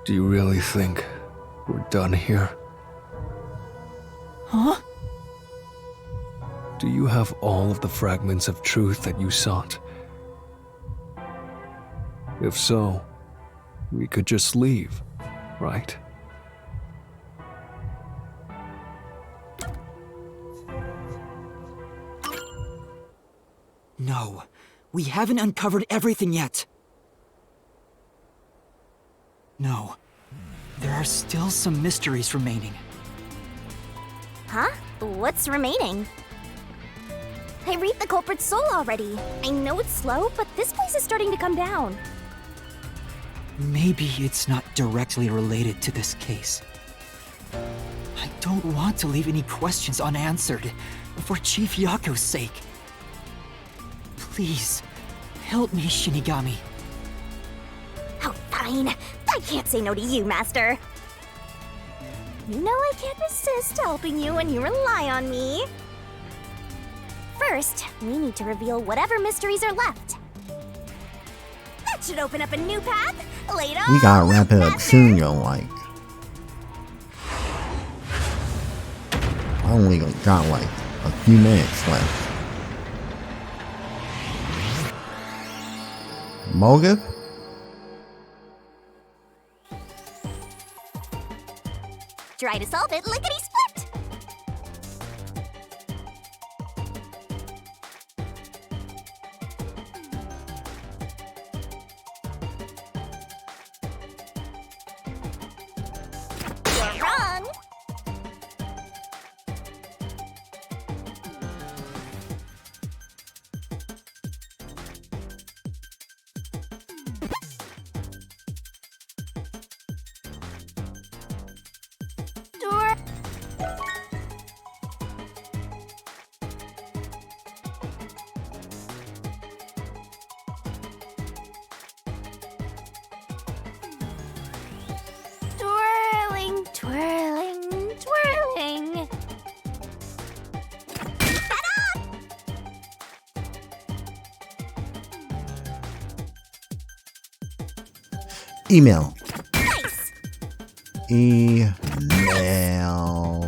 Speaker 4: Do you really think we're done here?
Speaker 3: Huh?
Speaker 4: Do you have all of the fragments of truth that you sought? If so, we could just leave, right?
Speaker 3: No, we haven't uncovered everything yet. No, there are still some mysteries remaining.
Speaker 2: Huh? What's remaining? I read the culprit's soul already. I know it's slow, but this place is starting to come down.
Speaker 3: Maybe it's not directly related to this case. I don't want to leave any questions unanswered, for Chief Yako's sake. Please, help me, Shinigami.
Speaker 2: Oh, fine. I can't say no to you, Master. You know I can't resist helping you when you rely on me. First, we need to reveal whatever mysteries are left. That should open up a new path. Later.
Speaker 1: We gotta wrap it up soon, though, like. I only got like a few minutes left. Motive?
Speaker 2: Try to solve it lickety-split. You're wrong. Twirling, twirling, twirling. Ta-da!
Speaker 1: Email.
Speaker 2: Nice.
Speaker 1: Email.
Speaker 2: Nice.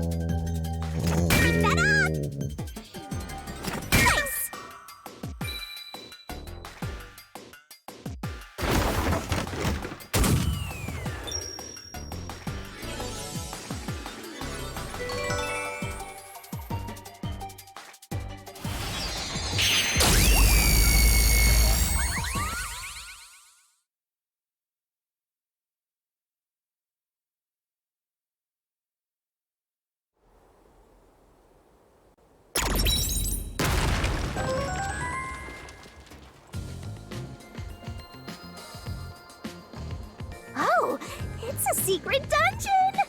Speaker 2: Oh, it's a secret dungeon!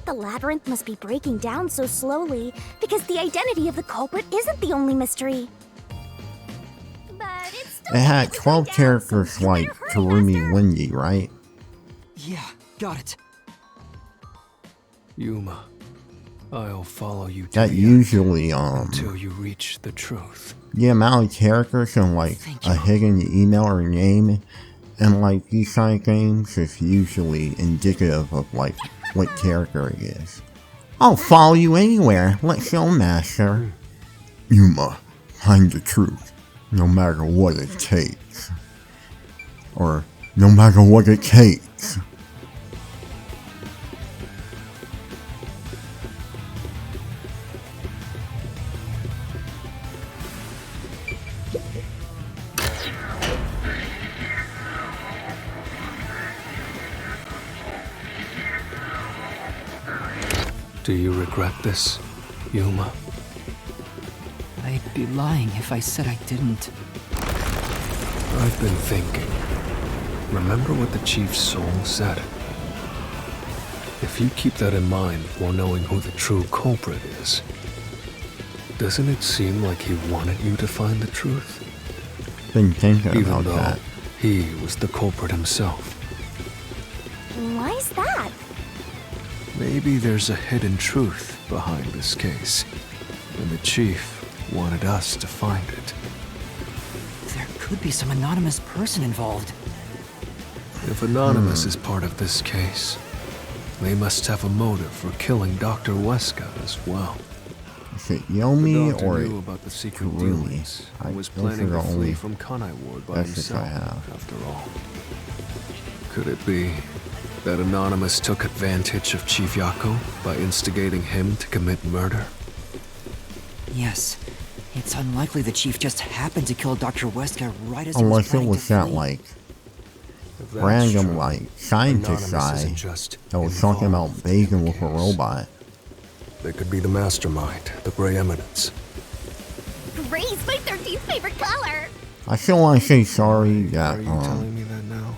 Speaker 2: The labyrinth must be breaking down so slowly because the identity of the culprit isn't the only mystery. But it's still
Speaker 1: It had
Speaker 2: breaking
Speaker 1: 12
Speaker 2: down,
Speaker 1: characters
Speaker 2: so you
Speaker 1: like
Speaker 2: better hurry,
Speaker 1: Karumi
Speaker 2: Master.
Speaker 1: Wendy, right?
Speaker 3: Yeah, got it.
Speaker 4: Yuma, I'll follow you to
Speaker 1: That
Speaker 4: the end
Speaker 1: usually,
Speaker 4: until you reach the truth.
Speaker 1: the amount of characters and like
Speaker 3: Thank
Speaker 1: a
Speaker 3: you.
Speaker 1: hidden email or name and like these kind of games is usually indicative of like what character it is. I'll follow you anywhere. Let's go, Master. Yuma, find the truth, no matter what it takes. Or no matter what it takes.
Speaker 4: Do you regret this, Yuma?
Speaker 3: I'd be lying if I said I didn't.
Speaker 4: I've been thinking. Remember what the Chief's soul said? If you keep that in mind while knowing who the true culprit is, doesn't it seem like he wanted you to find the truth?
Speaker 1: Been thinking
Speaker 4: Even
Speaker 1: about
Speaker 4: though
Speaker 1: that.
Speaker 4: he was the culprit himself.
Speaker 2: Why's that?
Speaker 4: Maybe there's a hidden truth behind this case, and the Chief wanted us to find it.
Speaker 3: There could be some anonymous person involved.
Speaker 4: If Anonymous is part of this case, they must have a motive for killing Dr. Weska as well.
Speaker 1: Is it
Speaker 4: The
Speaker 1: Yomi
Speaker 4: doctor
Speaker 1: or
Speaker 4: knew about the secret
Speaker 1: Kurumi?
Speaker 4: dealings and was
Speaker 1: Those are
Speaker 4: planning
Speaker 1: the
Speaker 4: to
Speaker 1: only
Speaker 4: flee from Kanai Ward by
Speaker 1: messages I
Speaker 4: himself,
Speaker 1: have.
Speaker 4: after all. Could it be that Anonymous took advantage of Chief Yako by instigating him to commit murder?
Speaker 3: Yes. It's unlikely the Chief just happened to kill Dr. Weska right as he was
Speaker 1: unless it
Speaker 3: planning
Speaker 1: was
Speaker 3: to
Speaker 1: that
Speaker 3: flee.
Speaker 1: like
Speaker 4: If that's
Speaker 1: random
Speaker 4: true,
Speaker 1: like scientist
Speaker 4: Anonymous
Speaker 1: guy
Speaker 4: isn't just
Speaker 1: that was talking about
Speaker 4: involved in
Speaker 1: bathing
Speaker 4: the
Speaker 1: with a
Speaker 4: case.
Speaker 1: robot.
Speaker 4: They could be the mastermind, the Grey Eminence.
Speaker 2: Gray's my 13th favorite color.
Speaker 1: I still want to say sorry that
Speaker 4: Are you telling me that now?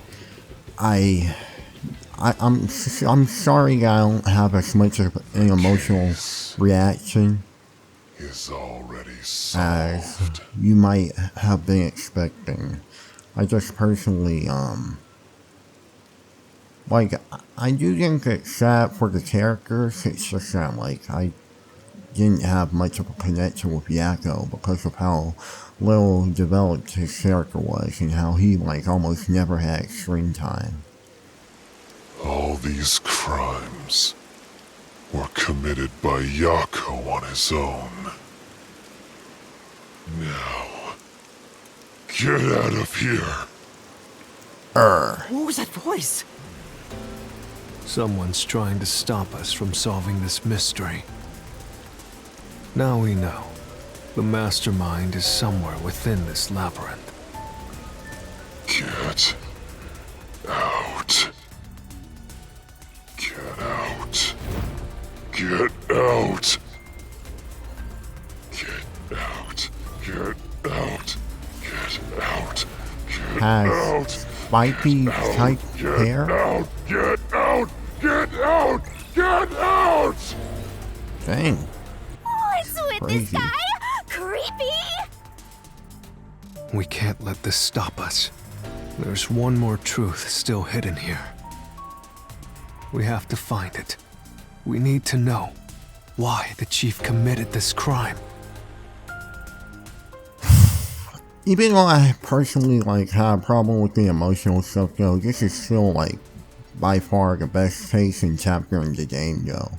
Speaker 1: I'm sorry that I don't have as much of an emotional reaction
Speaker 6: Is already
Speaker 1: as
Speaker 6: solved.
Speaker 1: you might have been expecting. I just personally, like, I do think it's sad for the characters. It's just that, like, I didn't have much of a connection with Yako because of how little developed his character was and how he, like, almost never had screen time.
Speaker 6: All these crimes were committed by Yako on his own. Now, get out of here.
Speaker 3: What was that voice?
Speaker 4: Someone's trying to stop us from solving this mystery. Now we know. The mastermind is somewhere within this labyrinth.
Speaker 6: Get out. Get out. Get out. Get out. Get out. Get out. Get
Speaker 1: Has
Speaker 6: out.
Speaker 1: spiky type
Speaker 6: Get
Speaker 1: hair.
Speaker 6: out. Get out. Get out. Get out.
Speaker 1: Dang.
Speaker 2: What's with
Speaker 1: Crazy.
Speaker 2: this guy? Creepy!
Speaker 4: We can't let this stop us. There's one more truth still hidden here. We have to find it. We need to know why the Chief committed this crime.
Speaker 1: Even though I personally like had a problem with the emotional stuff though, this is still like by far the best case and chapter in the game though.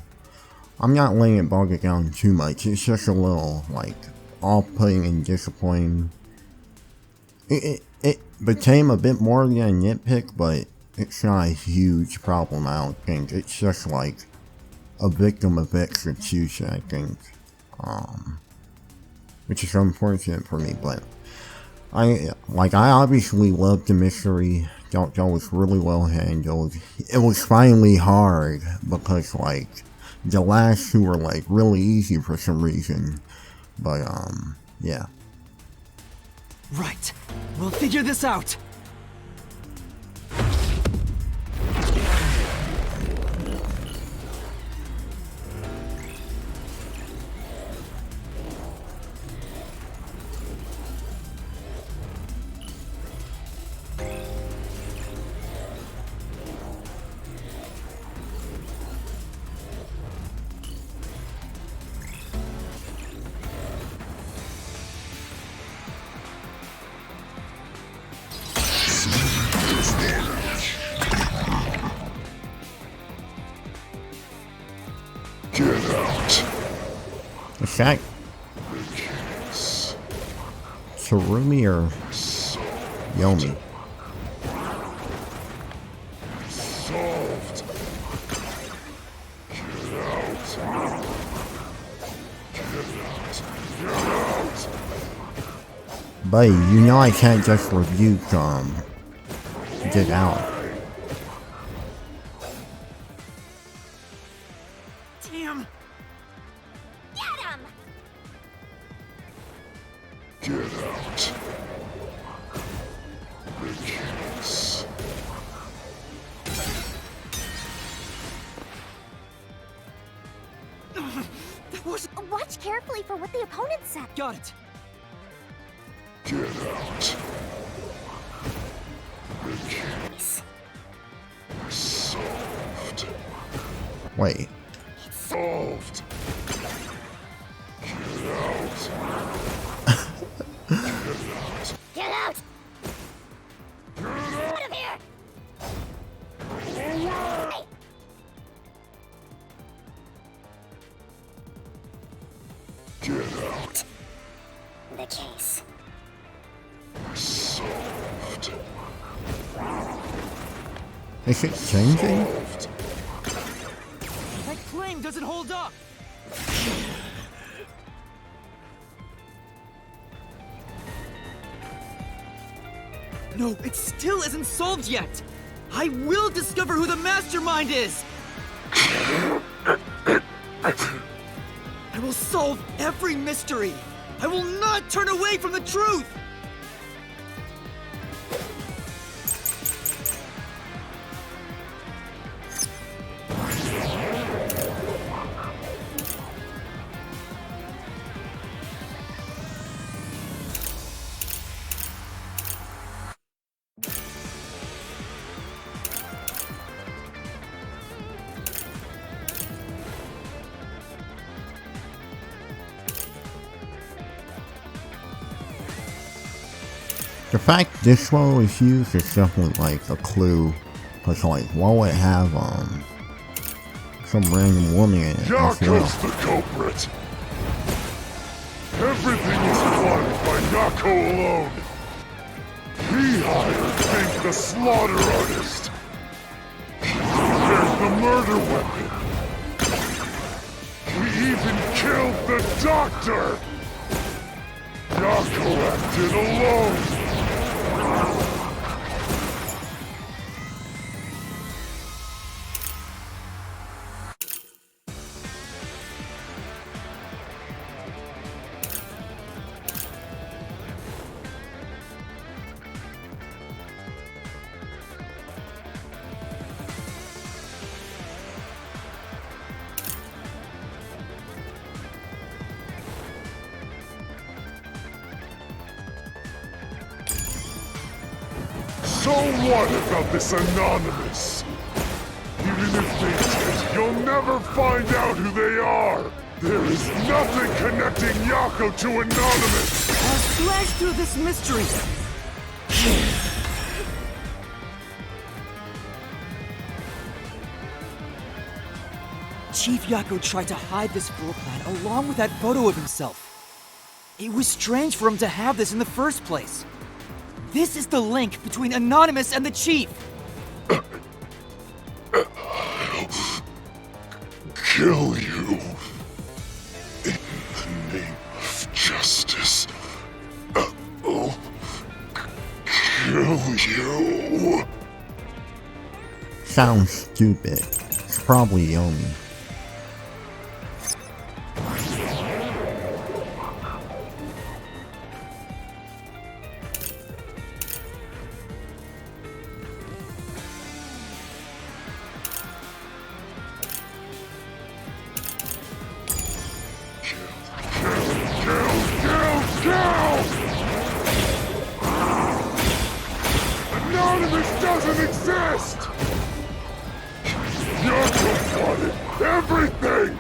Speaker 1: I'm not letting it bog it down too much, it's just a little like off-putting and disappointing. It became a bit more than a nitpick, but it's not a huge problem I don't think. It's just like a victim of execution I think. Which is unfortunate for me, but I obviously loved the mystery. Thought that was really well handled. It was finally hard because like the last two were like really easy for some reason. But yeah.
Speaker 3: Right. We'll figure this out.
Speaker 6: Get out.
Speaker 1: Is that
Speaker 6: Case
Speaker 1: Surumi or Yomi?
Speaker 6: solved. Get out. Get out.
Speaker 1: Buddy, you know I can't just rebuke get out.
Speaker 3: Damn.
Speaker 6: out. The case.
Speaker 3: That was...
Speaker 2: Watch carefully for what the opponent said.
Speaker 3: Got it.
Speaker 6: Get out. The case. Solved.
Speaker 1: Wait.
Speaker 6: Solved. Get out.
Speaker 2: Get out!
Speaker 6: Get out.
Speaker 2: Out of here!
Speaker 6: Away. Get out.
Speaker 2: The case.
Speaker 6: Solved.
Speaker 1: Is it changing?
Speaker 6: Solved.
Speaker 3: That claim doesn't hold up. No, it still isn't solved yet. I will discover who the mastermind is. I will solve every mystery. I will not turn away from the truth.
Speaker 1: The fact this one was used is definitely like a clue. Cause like, why would it have some random woman in it as well?
Speaker 6: Yako's the culprit. Everything was plotted by Yako alone. He hired Fink the slaughter artist. He prepared the murder weapon. He even killed the doctor. Yako acted alone. So what about this Anonymous? Even if they did, you'll never find out who they are! There is nothing connecting Yako to Anonymous!
Speaker 3: I'll slash through this mystery. Chief Yako tried to hide this floor plan along with that photo of himself. It was strange for him to have this in the first place. This is the link between Anonymous and the Chief.
Speaker 6: Kill you. In the name of justice. I'll kill you.
Speaker 1: Sounds stupid. It's probably Yomi.
Speaker 6: Anonymous doesn't exist! Yako wanted everything!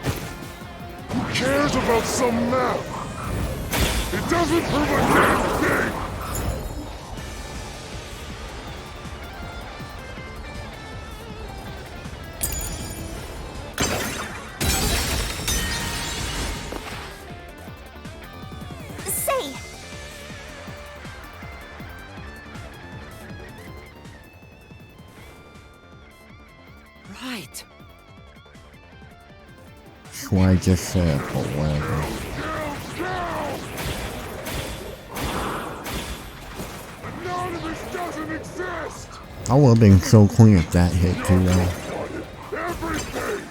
Speaker 6: Who cares about some map? It doesn't prove a damn thing!
Speaker 2: Say!
Speaker 3: Right.
Speaker 1: That's what I just said, but whatever.
Speaker 6: Anonymous doesn't exist!
Speaker 1: I would have been so clean if that hit too well.
Speaker 6: Wanted everything!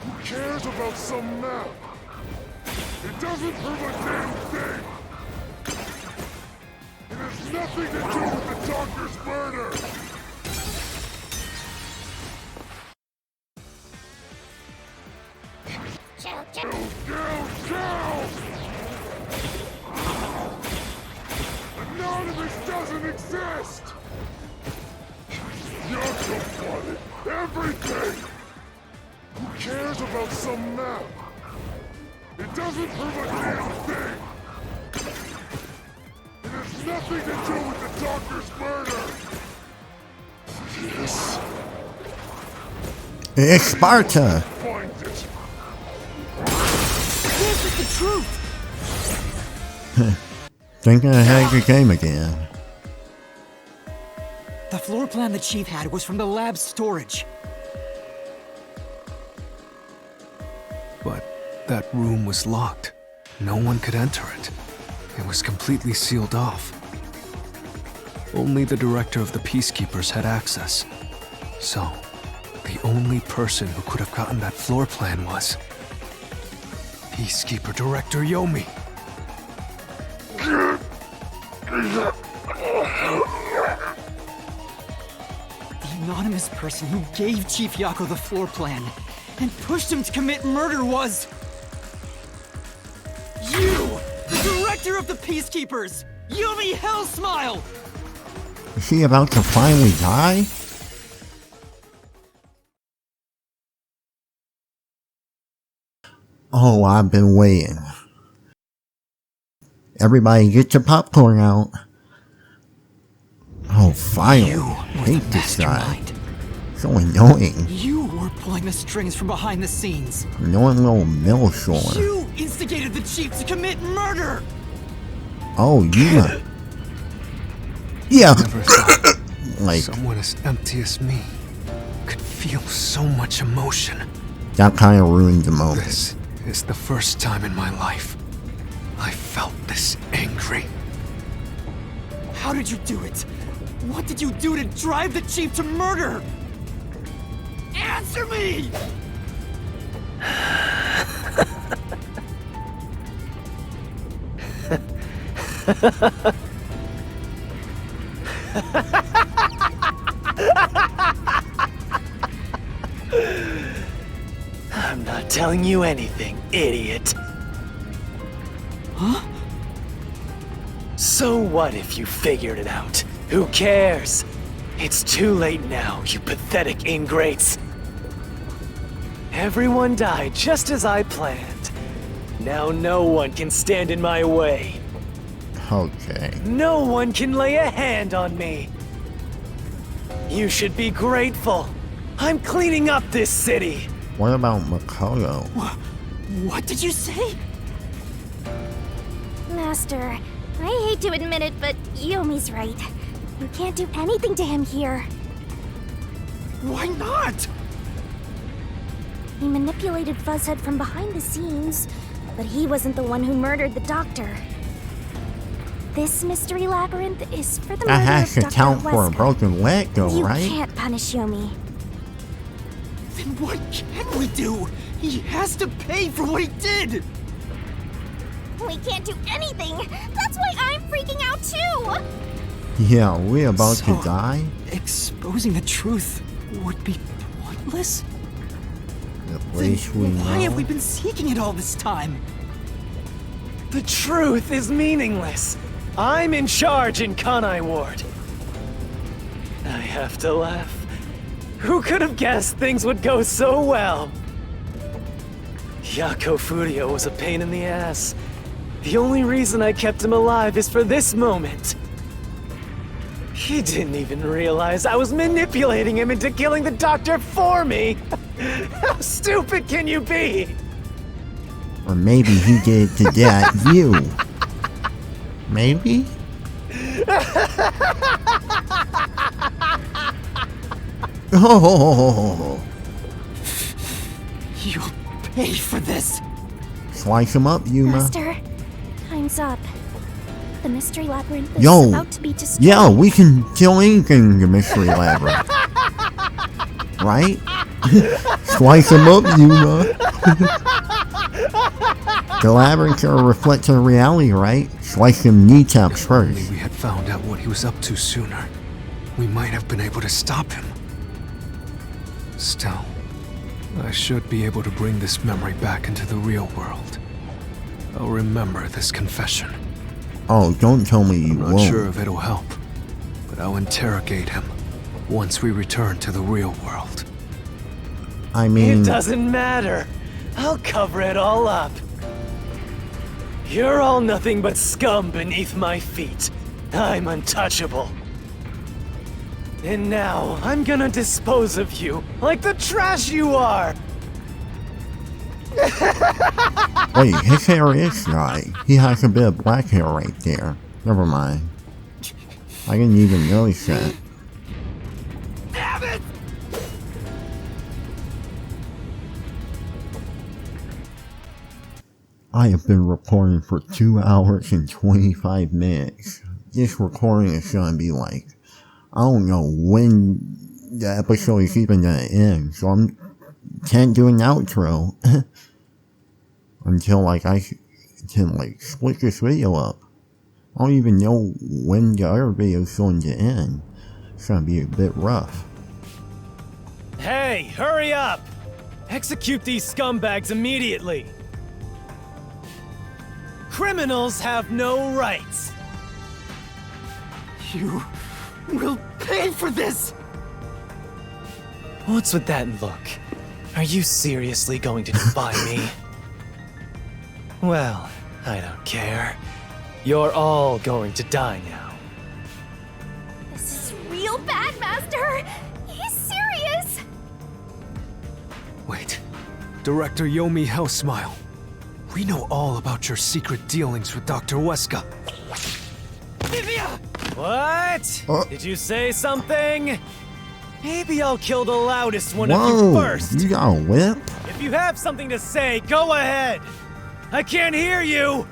Speaker 6: Who cares about some map? It doesn't prove a damn thing! nothing to do with the doctor's murder! Go! Anonymous doesn't exist! Yako wanted everything! Who cares about some map? It doesn't prove a damn thing! It has nothing to do with the doctor's murder! Yes.
Speaker 1: It's Sparta!
Speaker 6: Find it!
Speaker 3: This is the truth!
Speaker 1: Thinking ahead of the game again.
Speaker 3: The floor plan the Chief had was from the lab's storage.
Speaker 4: But that room was locked. No one could enter it. It was completely sealed off. Only the director of the Peacekeepers had access. So, the only person who could have gotten that floor plan was Peacekeeper Director Yomi.
Speaker 3: The anonymous person who gave Chief Yako the floor plan and pushed him to commit murder was... you! The director of the Peacekeepers! Yomi Hellsmile!
Speaker 1: Is she about to finally die? Oh, I've been waiting. Everybody get your popcorn out. Oh, finally.
Speaker 3: You were
Speaker 1: Hate
Speaker 3: the
Speaker 1: this guy.
Speaker 3: mastermind.
Speaker 1: So annoying.
Speaker 3: You were pulling the strings from behind the scenes.
Speaker 1: Annoying little middle schooler.
Speaker 3: You instigated the Chief to commit murder!
Speaker 1: Oh, yeah. Yeah.
Speaker 4: Never thought
Speaker 1: Like,
Speaker 4: someone as empty as me could feel so much emotion.
Speaker 1: that kind of ruined the moment.
Speaker 4: This is the first time in my life I felt this angry.
Speaker 3: How did you do it? What did you do to drive the Chief to murder? Answer me!
Speaker 7: I'm not telling you anything, idiot.
Speaker 3: Huh?
Speaker 7: So what if you figured it out? Who cares? It's too late now, you pathetic ingrates. Everyone died just as I planned. Now no one can stand in my way.
Speaker 1: Okay.
Speaker 7: No one can lay a hand on me. You should be grateful. I'm cleaning up this city.
Speaker 1: What about Makoto?
Speaker 3: What did you say?
Speaker 2: Master, I hate to admit it, but Yomi's right. You can't do anything to him here.
Speaker 3: Why not?
Speaker 2: He manipulated Fuzzhead from behind the scenes, but he wasn't the one who murdered the doctor. This mystery labyrinth is for the
Speaker 1: That
Speaker 2: murder
Speaker 1: has
Speaker 2: of
Speaker 1: to
Speaker 2: Dr.
Speaker 1: count for a
Speaker 2: Wesker.
Speaker 1: broken leg, though,
Speaker 2: You
Speaker 1: right?
Speaker 2: can't punish Yomi.
Speaker 3: Then what can we do? He has to pay for what he did!
Speaker 2: We can't do anything! That's why I'm freaking out too!
Speaker 1: Yeah, we about
Speaker 3: So-
Speaker 1: to die?
Speaker 3: Exposing the truth would be pointless?
Speaker 1: The
Speaker 3: Then
Speaker 1: place we
Speaker 3: why have
Speaker 1: know?
Speaker 3: we been seeking it all this time?
Speaker 7: The truth is meaningless. I'm in charge in Kanai Ward. I have to laugh. Who could have guessed things would go so well? Yako Furio was a pain in the ass. The only reason I kept him alive is for this moment. He didn't even realize I was manipulating him into killing the doctor for me. How stupid can you be?
Speaker 1: Or maybe he did it to get at you. Maybe? Oh,
Speaker 3: You'll pay for this!
Speaker 1: slice him up, Yuma.
Speaker 2: Master, time's up. The mystery labyrinth is
Speaker 1: Yo,
Speaker 2: about to be destroyed.
Speaker 1: Yeah, we can kill anything in the mystery labyrinth. Right? Slice him up, Yuma. The laboratory reflects our reality, right? Slice them kneecaps
Speaker 4: If only
Speaker 1: first.
Speaker 4: we had found out what he was up to sooner, we might have been able to stop him. Still, I should be able to bring this memory back into the real world. I'll remember this confession.
Speaker 1: Oh, don't tell me you
Speaker 4: I'm not
Speaker 1: won't.
Speaker 4: sure if it'll help, but I'll interrogate him once we return to the real world.
Speaker 1: I mean,
Speaker 7: It doesn't matter. I'll cover it all up. You're all nothing but scum beneath my feet. I'm untouchable. And now, I'm gonna dispose of you like the trash you are!
Speaker 1: wait, his hair is dry. He has a bit of black hair right there. Never mind. I didn't even notice that.
Speaker 7: Damn it!
Speaker 1: I have been recording for 2 hours and 25 minutes. This recording is gonna be like, I don't know when the episode is even gonna end, so can't do an outro until like I can like split this video up. I don't even know when the other video is going to end. It's gonna be a bit rough.
Speaker 7: Hey, hurry up! Execute these scumbags immediately! Criminals have no rights! You will pay for this! What's with that look? Are you seriously going to defy me? Well, I don't care. You're all going to die now.
Speaker 2: This is real bad, Master! He's serious!
Speaker 4: Wait, Director Yomi Hellsmile. We know all about your secret dealings with Dr. Weska.
Speaker 7: What? Did you say something? Maybe I'll kill the loudest one of
Speaker 1: Whoa,
Speaker 7: you first.
Speaker 1: you got a whip?
Speaker 7: If you have something to say, go ahead. I can't hear you.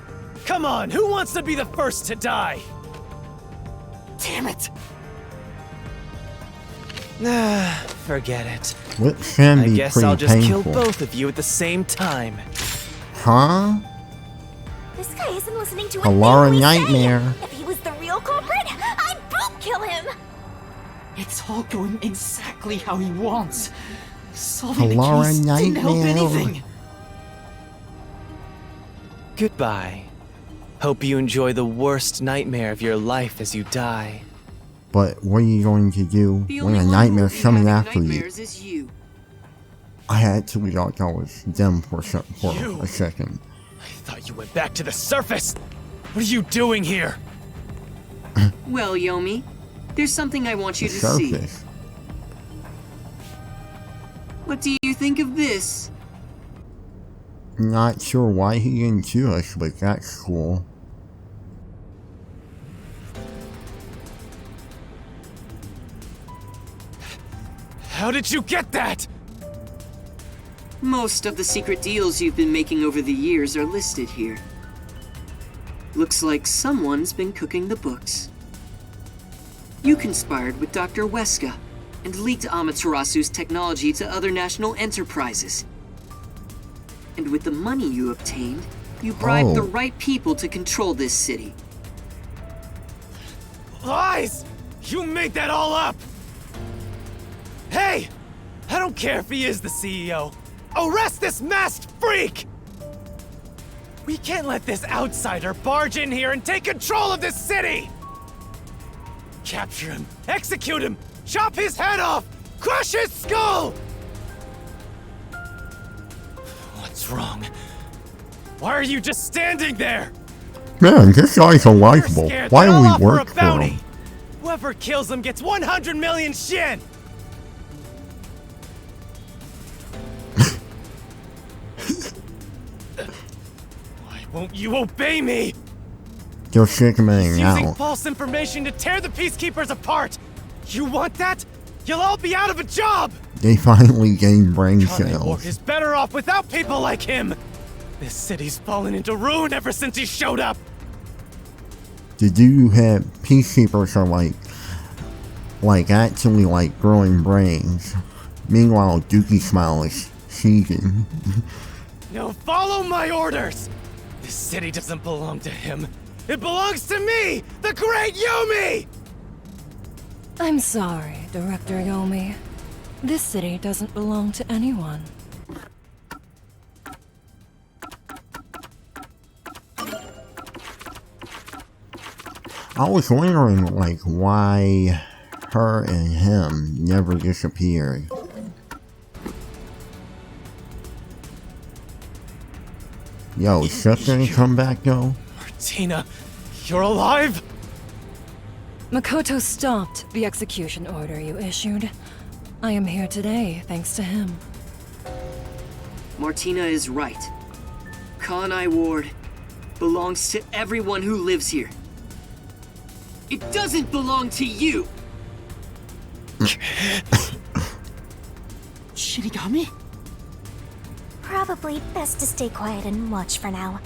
Speaker 7: Come on, who wants to be the first to die? Damn it. Forget it.
Speaker 1: Whips can
Speaker 7: I
Speaker 1: be
Speaker 7: guess
Speaker 1: pretty
Speaker 7: I'll just kill
Speaker 1: painful.
Speaker 7: both of you at the same time.
Speaker 1: Huh?
Speaker 2: This guy isn't listening to
Speaker 1: A
Speaker 2: a
Speaker 1: Laura
Speaker 2: thing we say.
Speaker 1: nightmare.
Speaker 2: If he was the real culprit, I'd boom kill him!
Speaker 3: It's all going exactly how he wants. Solving the
Speaker 1: Laura
Speaker 3: case didn't help
Speaker 1: nightmare.
Speaker 3: anything.
Speaker 7: Goodbye. Hope you enjoy the worst nightmare of your life as you die.
Speaker 1: But what are you going to do
Speaker 3: The
Speaker 1: when
Speaker 3: only
Speaker 1: a
Speaker 3: one who
Speaker 1: nightmare's
Speaker 3: will be
Speaker 1: coming
Speaker 3: having
Speaker 1: after you?
Speaker 3: nightmares is you.
Speaker 1: I actually thought that was them for
Speaker 7: You.
Speaker 1: a second.
Speaker 7: I thought you went back to the surface. What are you doing here?
Speaker 3: Well, Yomi, there's something I want you
Speaker 1: The
Speaker 3: to see.
Speaker 1: surface.
Speaker 3: What do you think of this?
Speaker 1: Not sure why he didn't shoot us, but that's cool.
Speaker 7: How did you get that?
Speaker 3: Most of the secret deals you've been making over the years are listed here. Looks like someone's been cooking the books. You conspired with Dr. Weska and leaked Amaterasu's technology to other national enterprises. And with the money you obtained, you bribed the
Speaker 1: Oh.
Speaker 3: right people to control this city.
Speaker 7: Lies! You made that all up! Hey! I don't care if he is the CEO. Arrest this masked freak! We can't let this outsider barge in here and take control of this city! Capture him, execute him, chop his head off, crush his skull! What's wrong? Why are you just standing there?
Speaker 1: Man, this guy's
Speaker 7: You're
Speaker 1: unlikable.
Speaker 7: scared,
Speaker 1: Why
Speaker 7: then
Speaker 1: do
Speaker 7: I'll
Speaker 1: we
Speaker 7: offer
Speaker 1: work
Speaker 7: a
Speaker 1: for
Speaker 7: bounty.
Speaker 1: him?
Speaker 7: Whoever kills him gets 100 million shin! Why won't you obey me?
Speaker 1: They're segmenting
Speaker 7: Using
Speaker 1: out.
Speaker 7: false information to tear the Peacekeepers apart! You want that? You'll all be out of a job!
Speaker 1: They finally gained brain
Speaker 7: Conway Ward
Speaker 1: cells.
Speaker 7: is better off without people like him! This city's fallen into ruin ever since he showed up!
Speaker 1: The dude who had peacekeepers are like actually like growing brains. Meanwhile, Dookie Smile is seething.
Speaker 7: Now follow my orders! This city doesn't belong to him. It belongs to me, the great Yomi!
Speaker 8: I'm sorry, Director Yomi. This city doesn't belong to anyone.
Speaker 1: I was wondering, like, why her and him never disappeared. Yo, is Seth gonna come back though?
Speaker 7: Martina, you're alive?
Speaker 8: Makoto stopped the execution order you issued. I am here today thanks to him.
Speaker 9: Martina is right. Kanai Ward belongs to everyone who lives here. It doesn't belong to you!
Speaker 3: Shinigami?
Speaker 2: Probably best to stay quiet and watch for now.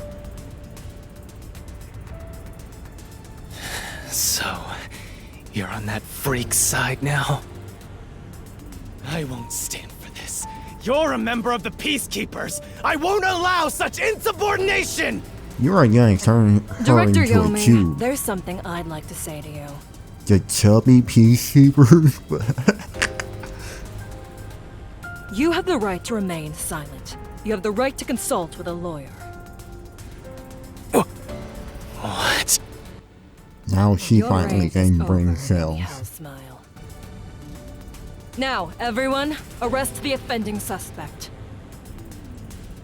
Speaker 7: So, you're on that freak's side now? I won't stand for this. You're a member of the Peacekeepers! I won't allow such insubordination!
Speaker 1: You are gonna turn her
Speaker 8: Director
Speaker 1: into a
Speaker 8: Yomi,
Speaker 1: cube.
Speaker 8: there's something I'd like to say to you.
Speaker 1: The chubby peacekeepers?
Speaker 8: You have the right to remain silent. You have the right to consult with a lawyer.
Speaker 7: What?
Speaker 1: Now she
Speaker 8: Your
Speaker 1: finally
Speaker 8: reign is
Speaker 1: can
Speaker 8: over,
Speaker 1: bring
Speaker 8: Baby
Speaker 1: cells.
Speaker 8: Hell's Smile. Now, everyone, arrest the offending suspect.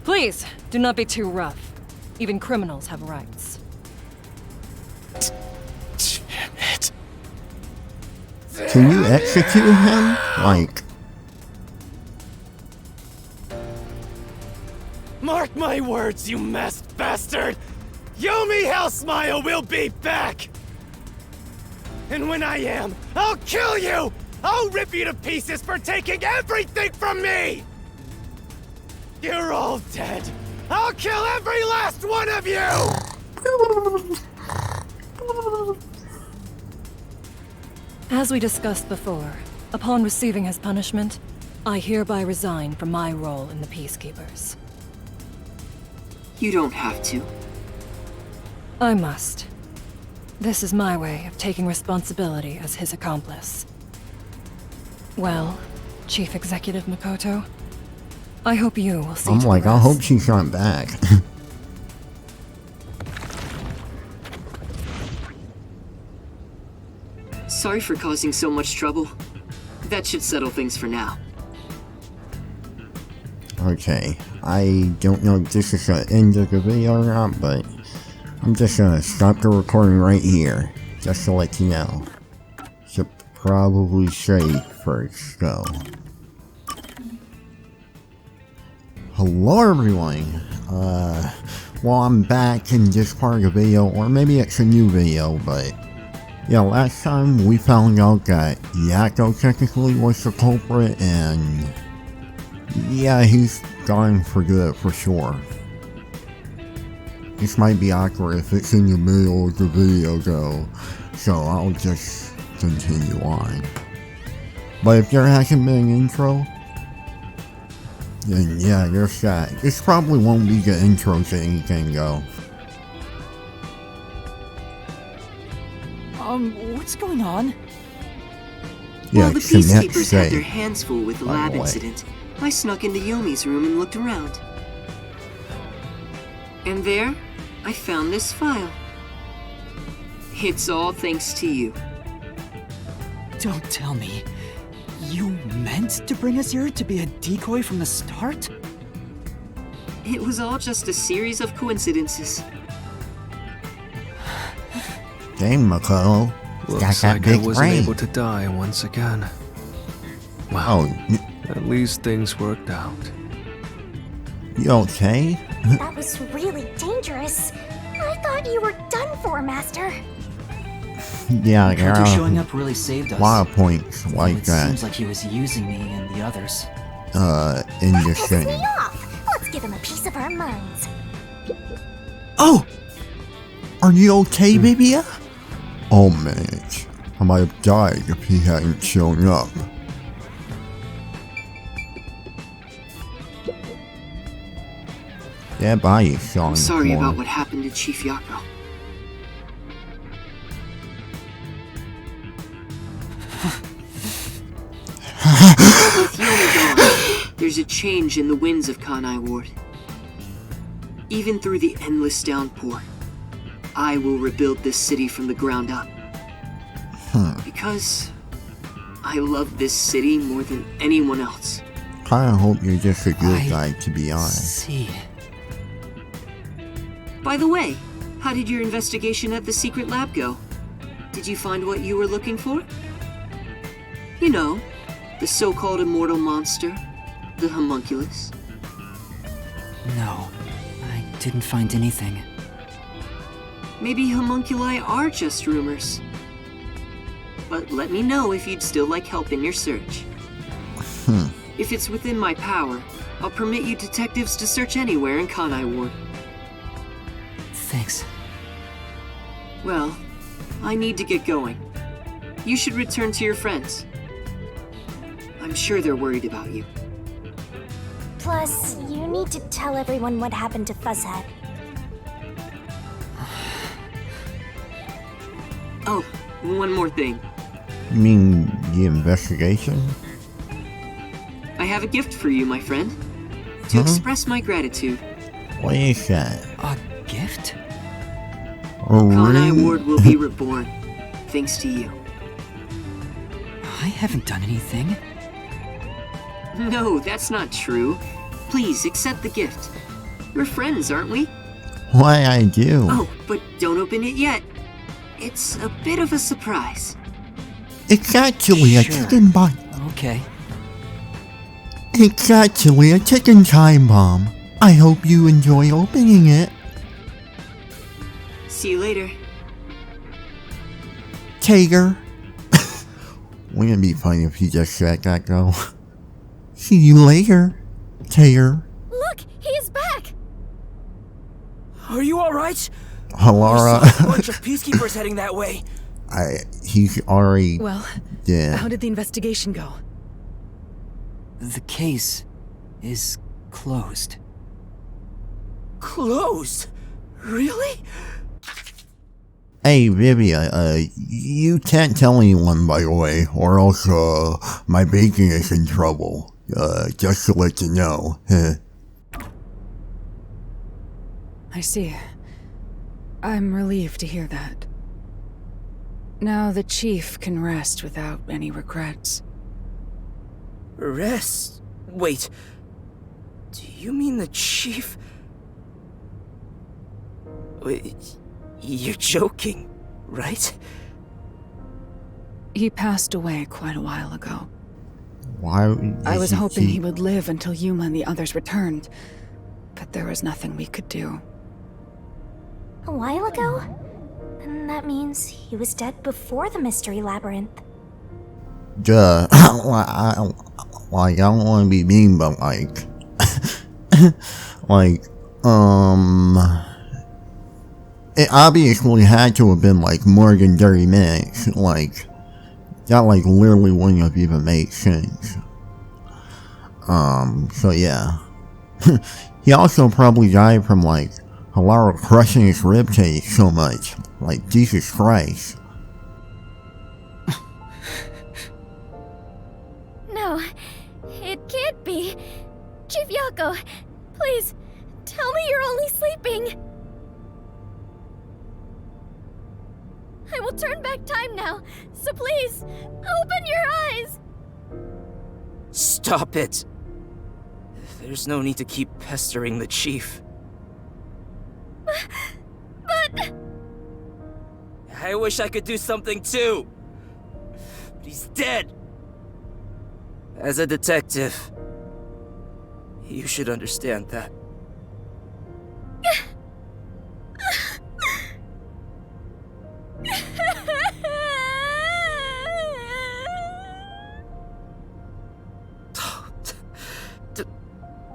Speaker 8: Please, do not be too rough. Even criminals have rights.
Speaker 7: Damn it.
Speaker 1: Can you execute him? Like,
Speaker 7: Mark my words, you masked bastard! Yomi Hellsmile will be back! And when I am, I'll kill you! I'll rip you to pieces for taking everything from me! You're all dead! I'll kill every last one of you!
Speaker 8: As we discussed before, upon receiving his punishment, I hereby resign from my role in the Peacekeepers.
Speaker 9: You don't have to.
Speaker 8: I must. This is my way of taking responsibility as his accomplice. Well, Chief Executive Makoto, I hope you will see
Speaker 1: I'm
Speaker 8: to
Speaker 1: like,
Speaker 8: the
Speaker 1: I
Speaker 8: rest.
Speaker 1: hope she's not back.
Speaker 9: Sorry for causing so much trouble. That should settle things for now.
Speaker 1: Okay, I don't know if this is the end of the video or not, but I'm just gonna stop the recording right here, just to let you know. Should probably save first, though. Hello everyone! Well, I'm back in this part of the video, or maybe it's a new video, but yeah, last time we found out that Yakko technically was the culprit, and yeah, he's gone for good for sure. This might be awkward if it's in the middle of the video though, so I'll just continue on. But if there hasn't been an intro, then yeah, there's that. This probably won't be the intro to anything though.
Speaker 3: What's going on?
Speaker 1: Yeah,
Speaker 9: While the
Speaker 1: Connect
Speaker 9: Peacekeepers had their
Speaker 1: say.
Speaker 9: hands full with the
Speaker 1: By the
Speaker 9: lab
Speaker 1: way.
Speaker 9: incident, I snuck into Yomi's room and looked around. And there, I found this file. It's all thanks to you.
Speaker 3: Don't tell me. You meant to bring us here to be a decoy from the start?
Speaker 9: It was all just a series of coincidences.
Speaker 1: Dang, Makoto. Got
Speaker 4: Looks
Speaker 1: that
Speaker 4: like I
Speaker 1: big
Speaker 4: wasn't
Speaker 1: brain.
Speaker 4: able to die once again.
Speaker 1: Oh,
Speaker 4: Well, at least things worked out.
Speaker 1: you okay?
Speaker 2: That was really dangerous. I thought you were done for, Master.
Speaker 1: Yeah, there
Speaker 3: Makoto
Speaker 1: are
Speaker 3: showing up really saved
Speaker 1: a
Speaker 3: us.
Speaker 1: lot of points
Speaker 3: Though
Speaker 1: like
Speaker 3: it
Speaker 1: that.
Speaker 3: seems like he was using me and the others.
Speaker 1: In
Speaker 2: That
Speaker 1: this
Speaker 2: pisses
Speaker 1: thing.
Speaker 2: me off. Let's give him a piece of our minds.
Speaker 1: Oh! Are you okay, baby? Oh man, I might have died if he hadn't shown up. That body's still on
Speaker 9: I'm
Speaker 1: the
Speaker 9: sorry
Speaker 1: floor.
Speaker 9: about what happened to Chief Yako. With Yomi gone, there's a change in the winds of Kanai Ward. Even through the endless downpour, I will rebuild this city from the ground up. Because I love this city more than anyone else.
Speaker 1: Kinda hope you're just a good
Speaker 3: I
Speaker 1: guy, to be honest.
Speaker 3: See.
Speaker 9: By the way, how did your investigation at the secret lab go? Did you find what you were looking for? You know, the so-called immortal monster, the homunculus.
Speaker 3: No, I didn't find anything.
Speaker 9: Maybe homunculi are just rumors. But let me know if you'd still like help in your search. If it's within my power, I'll permit you detectives to search anywhere in Kanai Ward.
Speaker 3: Thanks.
Speaker 9: Well, I need to get going. You should return to your friends. I'm sure they're worried about you.
Speaker 2: Plus, you need to tell everyone what happened to Fuzzhead.
Speaker 9: Oh, one more thing.
Speaker 1: You mean the investigation?
Speaker 9: I have a gift for you, my friend. To express my gratitude.
Speaker 1: What is that?
Speaker 3: A gift?
Speaker 1: A
Speaker 9: Kanai
Speaker 1: ring?
Speaker 9: Ward will be reborn, thanks to you.
Speaker 3: I haven't done anything.
Speaker 9: No, that's not true. Please, accept the gift. We're friends, aren't we?
Speaker 1: What I do?
Speaker 9: Oh, but don't open it yet. It's a bit of a surprise.
Speaker 1: It's actually a
Speaker 3: Sure.
Speaker 1: chicken bomb.
Speaker 3: Okay.
Speaker 1: It's actually a chicken time bomb. I hope you enjoy opening it.
Speaker 9: See you later.
Speaker 1: Tager. Wouldn't it be funny if he just said that though? See you later, Tager.
Speaker 2: Look, he is back!
Speaker 7: Are you alright?
Speaker 1: Halara.
Speaker 7: A bunch of peacekeepers heading that way.
Speaker 1: He's already
Speaker 8: Well,
Speaker 1: dead.
Speaker 8: how did the investigation go?
Speaker 3: The case is closed.
Speaker 7: Closed? Really?
Speaker 1: Hey, Vivia, you can't tell anyone, by the way, or else, my bacon is in trouble. Just to let you know.
Speaker 8: I see. I'm relieved to hear that. Now the chief can rest without any regrets.
Speaker 7: Rest? Wait. Do you mean the chief? Wait, you're joking, right?
Speaker 8: He passed away quite a while ago.
Speaker 1: Why?
Speaker 8: I was hoping he would live until Yuma and the others returned, but there was nothing we could do.
Speaker 2: A while ago? Then that means he was dead before the Mystery Labyrinth.
Speaker 1: Duh. I don't want to be mean, but like, it obviously had to have been like more than 30 minutes. Like, that like literally wouldn't have even made sense. So yeah. He also probably died from like Halara crushing his ribcage so much. Like, Jesus Christ.
Speaker 2: No, it can't be. Chief Yako, please, tell me you're only sleeping. I will turn back time now, so please, open your eyes!
Speaker 7: Stop it. There's no need to keep pestering the chief.
Speaker 2: But...
Speaker 7: I wish I could do something too. But he's dead. As a detective, you should understand that.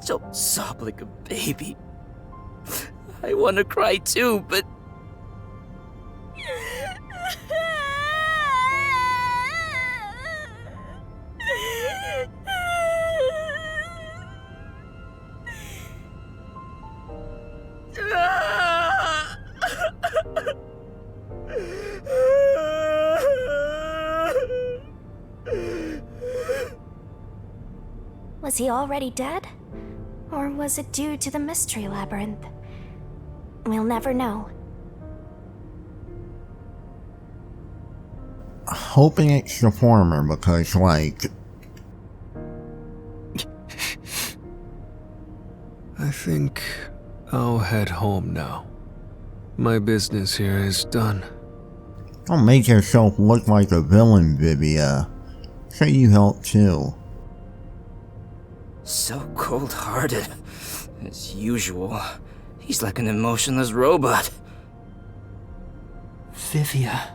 Speaker 7: Don't sob like a baby. I want to cry too, but...
Speaker 2: Was he already dead? Or was it due to the mystery labyrinth? We'll never know.
Speaker 1: Hoping it's the former because, like...
Speaker 4: I think I'll head home now. My business here is done.
Speaker 1: Don't make yourself look like a villain, Vivia. Say you help too.
Speaker 10: So cold-hearted. As usual. He's like an emotionless robot.
Speaker 3: Vivia.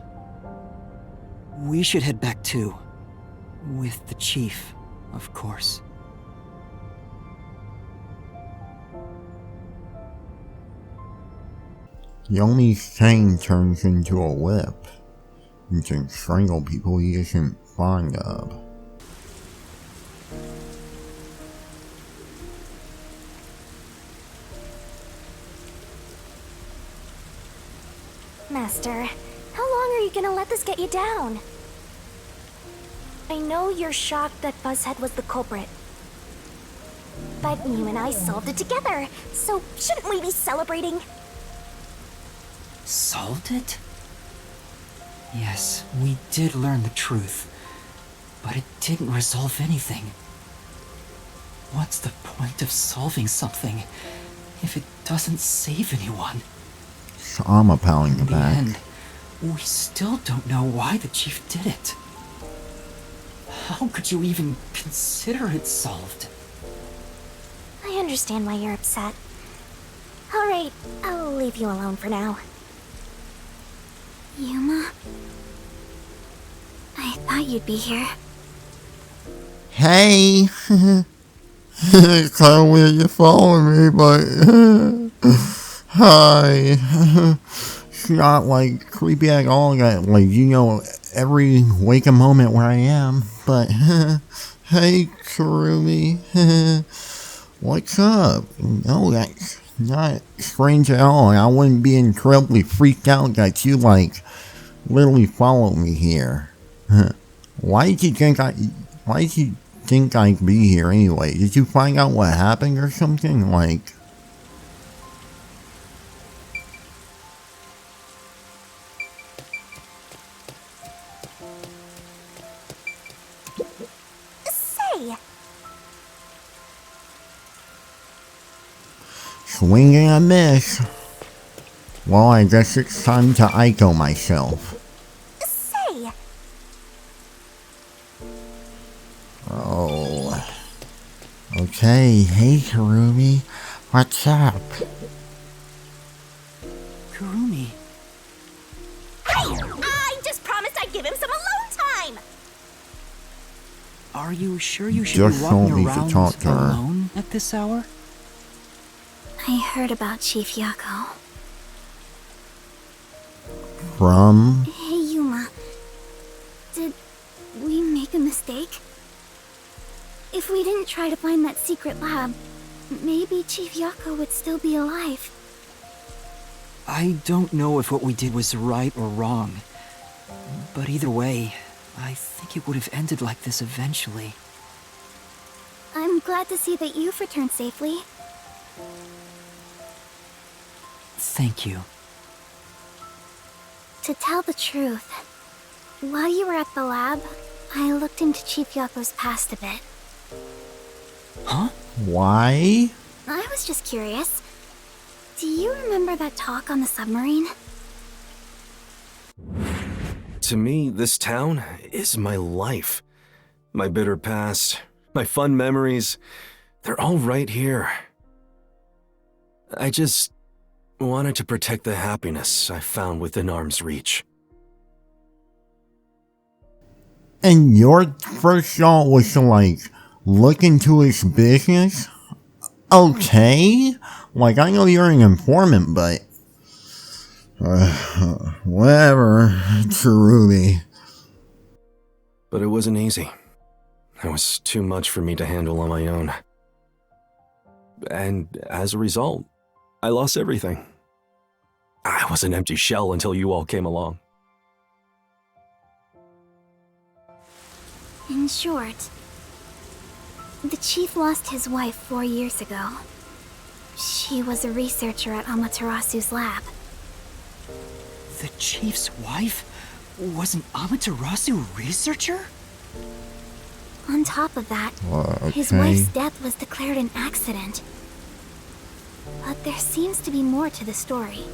Speaker 3: We should head back too. With the chief, of course.
Speaker 1: Yomi's chain turns into a whip. You can strangle people he isn't fond of.
Speaker 2: Master, how long are you gonna let this get you down? I know you're shocked that Buzzhead was the culprit. But you and I solved it together, so shouldn't we be celebrating?
Speaker 3: Solved it? Yes, we did learn the truth. But it didn't resolve anything. What's the point of solving something if it doesn't save anyone?
Speaker 1: So I'm a pal in the
Speaker 3: In the
Speaker 1: back.
Speaker 3: end, we still don't know why the chief did it. How could you even consider it solved?
Speaker 2: I understand why you're upset. Alright, I'll leave you alone for now. Yuma? I thought you'd be here.
Speaker 1: Hey! It's kind of weird you following me, but... Hi. It's not, like, creepy at all. Like, you know every waking moment where I am. But, hey, Kurumi. What's up? No, that's not strange at all. I wouldn't be incredibly freaked out that you, like, literally followed me here. Why did you think I'd be here anyway? Did you find out what happened or something? Like...
Speaker 2: Say!
Speaker 1: Swing and a miss. Well, I guess it's time to Ico myself.
Speaker 2: Say!
Speaker 1: Oh. Okay, hey Kurumi. What's up?
Speaker 3: Kurumi.
Speaker 2: Hey! I just promised I'd give him some alone time!
Speaker 3: Are you sure you should
Speaker 1: Just
Speaker 3: be
Speaker 1: told
Speaker 3: walking
Speaker 1: me to
Speaker 3: around
Speaker 1: talk to her.
Speaker 3: alone at this hour?
Speaker 2: I heard about Chief Yako.
Speaker 1: From?
Speaker 2: Hey, Yuma. Did we make a mistake? If we didn't try to find that secret lab, maybe Chief Yako would still be alive.
Speaker 3: I don't know if what we did was right or wrong. But either way, I think it would have ended like this eventually.
Speaker 2: I'm glad to see that you've returned safely.
Speaker 3: Thank you.
Speaker 2: To tell the truth, while you were at the lab, I looked into Chief Yako's past a bit.
Speaker 3: Huh?
Speaker 1: Why?
Speaker 2: I was just curious. Do you remember that talk on the submarine?
Speaker 5: To me, this town is my life. My bitter past, my fun memories, they're all right here. I just wanted to protect the happiness I found within arm's reach.
Speaker 1: And your first thought was to, like, look into his business? Okay. Like, I know you're an informant, but... whatever, Kurumi.
Speaker 5: But it wasn't easy. It was too much for me to handle on my own. And as a result, I lost everything. I was an empty shell until you all came along.
Speaker 2: In short, The chief lost his wife 4 years ago. She was a researcher at Amaterasu's lab.
Speaker 3: The chief's wife was an Amaterasu researcher?
Speaker 2: On top of that, his
Speaker 1: Okay.
Speaker 2: wife's death was declared an accident. But there seems to be more to the story.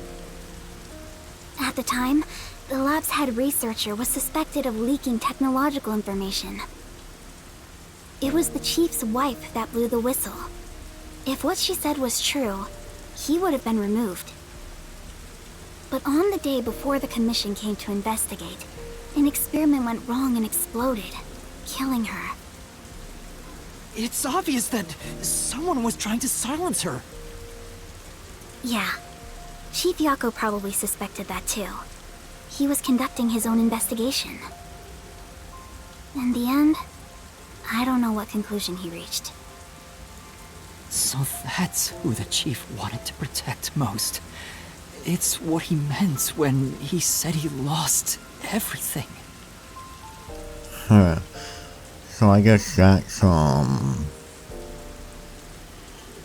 Speaker 2: At the time, the lab's head researcher was suspected of leaking technological information. It was the chief's wife that blew the whistle. If what she said was true, he would have been removed. But on the day before the commission came to investigate, an experiment went wrong and exploded, killing her.
Speaker 3: It's obvious that someone was trying to silence her.
Speaker 2: Yeah, Chief Yako probably suspected that too. He was conducting his own investigation. In the end, I don't know what conclusion he reached.
Speaker 3: So that's who the chief wanted to protect most. It's what he meant when he said he lost everything.
Speaker 1: Huh. So I guess that's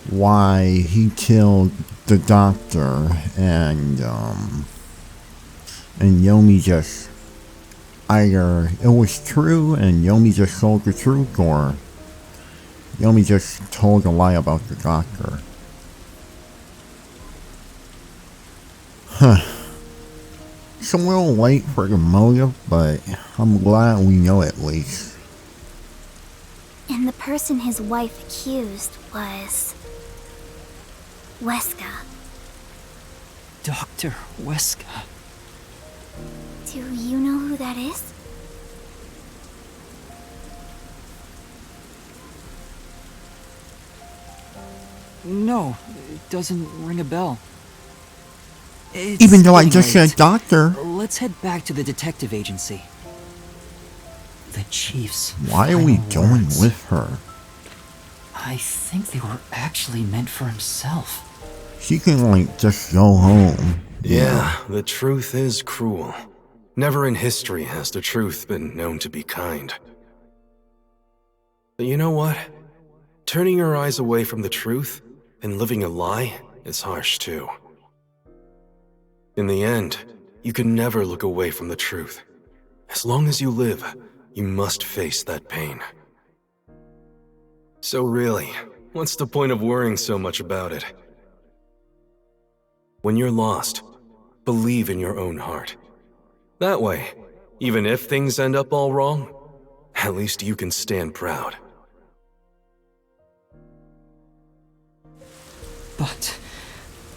Speaker 1: why he killed the doctor, and Yomi just either it was true and Yomi just told the truth, or Yomi just told a lie about the doctor. Huh. It's a little late for the motive, but I'm glad we know at least.
Speaker 2: And the person his wife accused was... Weska.
Speaker 3: Dr. Weska.
Speaker 2: Do you know who that is?
Speaker 3: No, it doesn't ring a bell. It's
Speaker 1: Even though I
Speaker 3: getting
Speaker 1: just
Speaker 3: late.
Speaker 1: said doctor.
Speaker 3: Let's head back to the detective agency. The chief's
Speaker 1: Why are we
Speaker 3: final
Speaker 1: going
Speaker 3: words.
Speaker 1: with her?
Speaker 3: I think they were actually meant for himself.
Speaker 1: She can, like, just go home.
Speaker 5: Yeah, the truth is cruel. Never in history has the truth been known to be kind. But you know what? Turning your eyes away from the truth and living a lie is harsh too. In the end, you can never look away from the truth. As long as you live, you must face that pain. So really, what's the point of worrying so much about it? When you're lost, believe in your own heart. That way, even if things end up all wrong, at least you can stand proud.
Speaker 3: But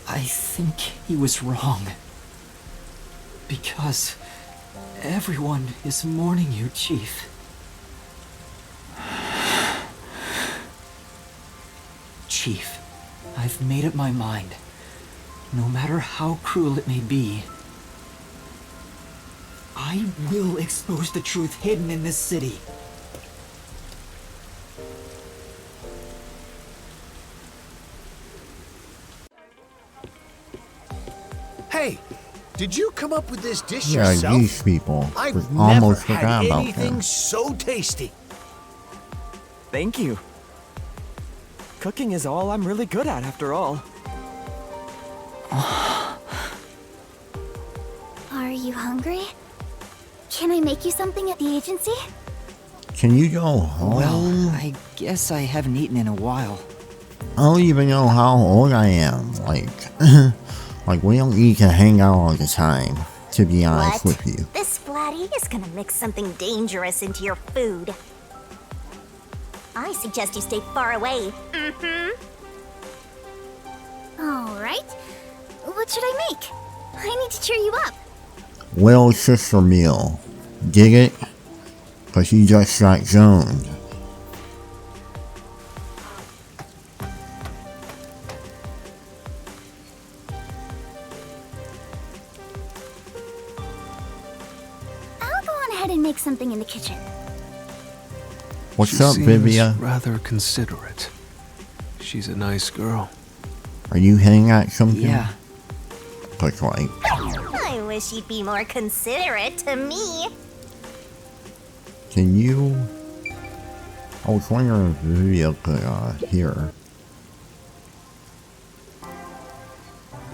Speaker 3: I think he was wrong. Because everyone is mourning you, Chief. Chief, I've made up my mind. No matter how cruel it may be, I will expose the truth hidden in this city.
Speaker 11: Hey, did you come up with this dish
Speaker 1: Yeah,
Speaker 11: yourself?
Speaker 1: these people.
Speaker 11: I've
Speaker 1: Almost
Speaker 11: never
Speaker 1: forgot
Speaker 11: had
Speaker 1: about
Speaker 11: anything
Speaker 1: them.
Speaker 11: so tasty.
Speaker 7: Thank you. Cooking is all I'm really good at, after all.
Speaker 2: Are you hungry? Can I make you something at the agency?
Speaker 1: Can you go home?
Speaker 3: Well, I guess I haven't eaten in a while.
Speaker 1: I don't even know how old I am. Like, like we don't need to hang out all the time, to be honest with you.
Speaker 12: This flatty is gonna mix something dangerous into your food. I suggest you stay far away.
Speaker 2: Alright. What should I make? I need to cheer you up.
Speaker 1: Little sister meal. Dig it? Cause you just got zoned.
Speaker 2: I'll go on ahead and make something in the kitchen.
Speaker 1: What's
Speaker 4: She
Speaker 1: up,
Speaker 4: seems
Speaker 1: Vivia?
Speaker 4: rather considerate. She's a nice girl.
Speaker 1: Are you hitting at something?
Speaker 3: Yeah.
Speaker 1: Click like.
Speaker 12: I wish you'd be more considerate to me.
Speaker 1: Can you? I was wondering if Vivian could, hear.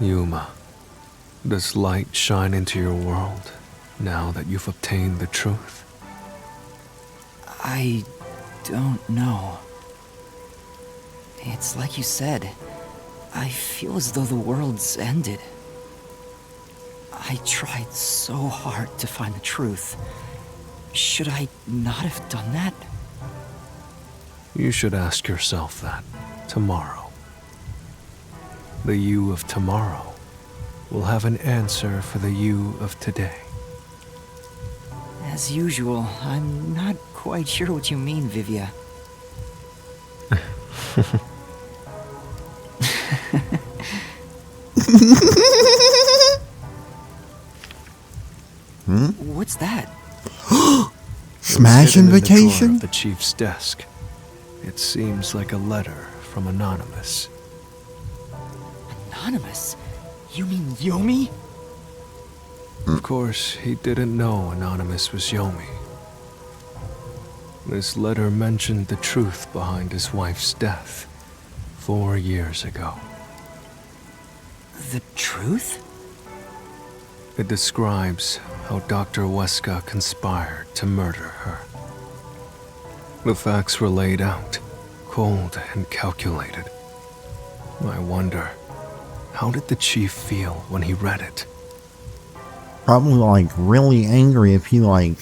Speaker 4: Yuma, does light shine into your world now that you've obtained the truth?
Speaker 3: I don't know. It's like you said. I feel as though the world's ended. I tried so hard to find the truth. Should I not have done that?
Speaker 4: You should ask yourself that tomorrow. The you of tomorrow will have an answer for the you of today.
Speaker 3: As usual, I'm not quite sure what you mean, Vivia. What's that?
Speaker 1: Smash
Speaker 4: It was hidden in the drawer
Speaker 1: invitation?
Speaker 4: of the chief's desk. It seems like a letter from Anonymous.
Speaker 3: Anonymous? You mean Yomi?
Speaker 4: Of course, he didn't know Anonymous was Yomi. This letter mentioned the truth behind his wife's death 4 years ago.
Speaker 3: The truth?
Speaker 4: It describes how Dr. Weska conspired to murder her. The facts were laid out, cold and calculated. I wonder, how did the chief feel when he read it?
Speaker 1: Probably, like, really angry if he, like,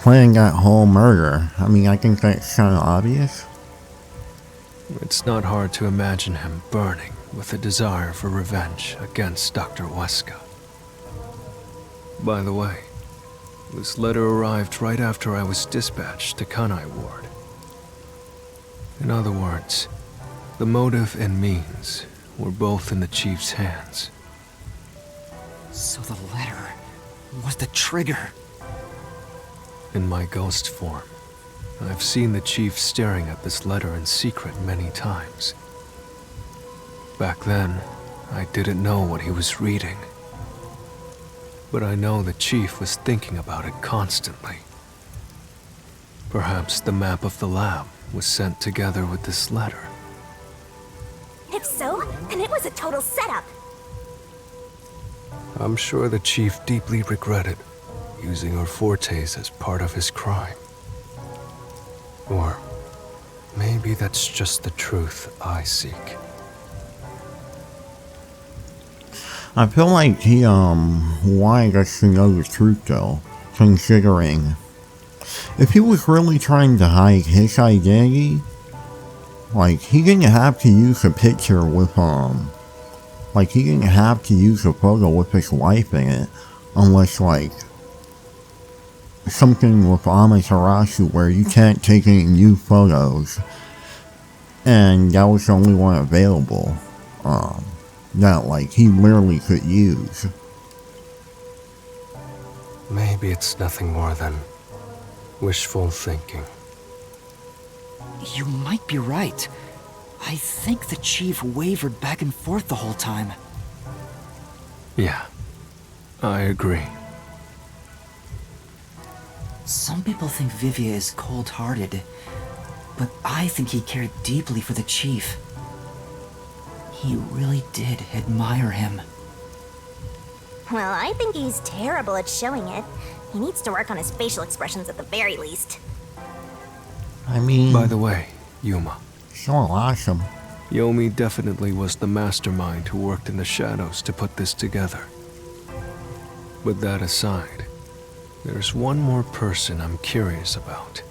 Speaker 1: planned that whole murder. I mean, I think that's kind of obvious.
Speaker 4: It's not hard to imagine him burning with a desire for revenge against Dr. Weska. By the way, this letter arrived right after I was dispatched to Kanai Ward. In other words, the motive and means were both in the chief's hands.
Speaker 3: So the letter was the trigger.
Speaker 4: In my ghost form, I've seen the chief staring at this letter in secret many times. Back then, I didn't know what he was reading. But I know the chief was thinking about it constantly. Perhaps the map of the lab was sent together with this letter.
Speaker 2: If so, then it was a total setup.
Speaker 4: I'm sure the chief deeply regretted using our fortes as part of his crime. Or maybe that's just the truth I seek.
Speaker 1: I feel like he, wanted us to know the truth, though, considering if he was really trying to hide his identity, like, he didn't have to use a picture with, like, he didn't have to use a photo with his wife in it, unless, like, something with Amaterasu where you can't take any new photos, and that was the only one available, that, like, he literally could use.
Speaker 4: Maybe it's nothing more than wishful thinking.
Speaker 3: You might be right. I think the chief wavered back and forth the whole time.
Speaker 4: Yeah, I agree.
Speaker 3: Some people think Vivia is cold-hearted, but I think he cared deeply for the chief. He really did admire him.
Speaker 2: Well, I think he's terrible at showing it. He needs to work on his facial expressions at the very least.
Speaker 1: I mean...
Speaker 4: By the way, Yuma.
Speaker 1: So awesome.
Speaker 4: Yomi definitely was the mastermind who worked in the shadows to put this together. But that aside, there's one more person I'm curious about.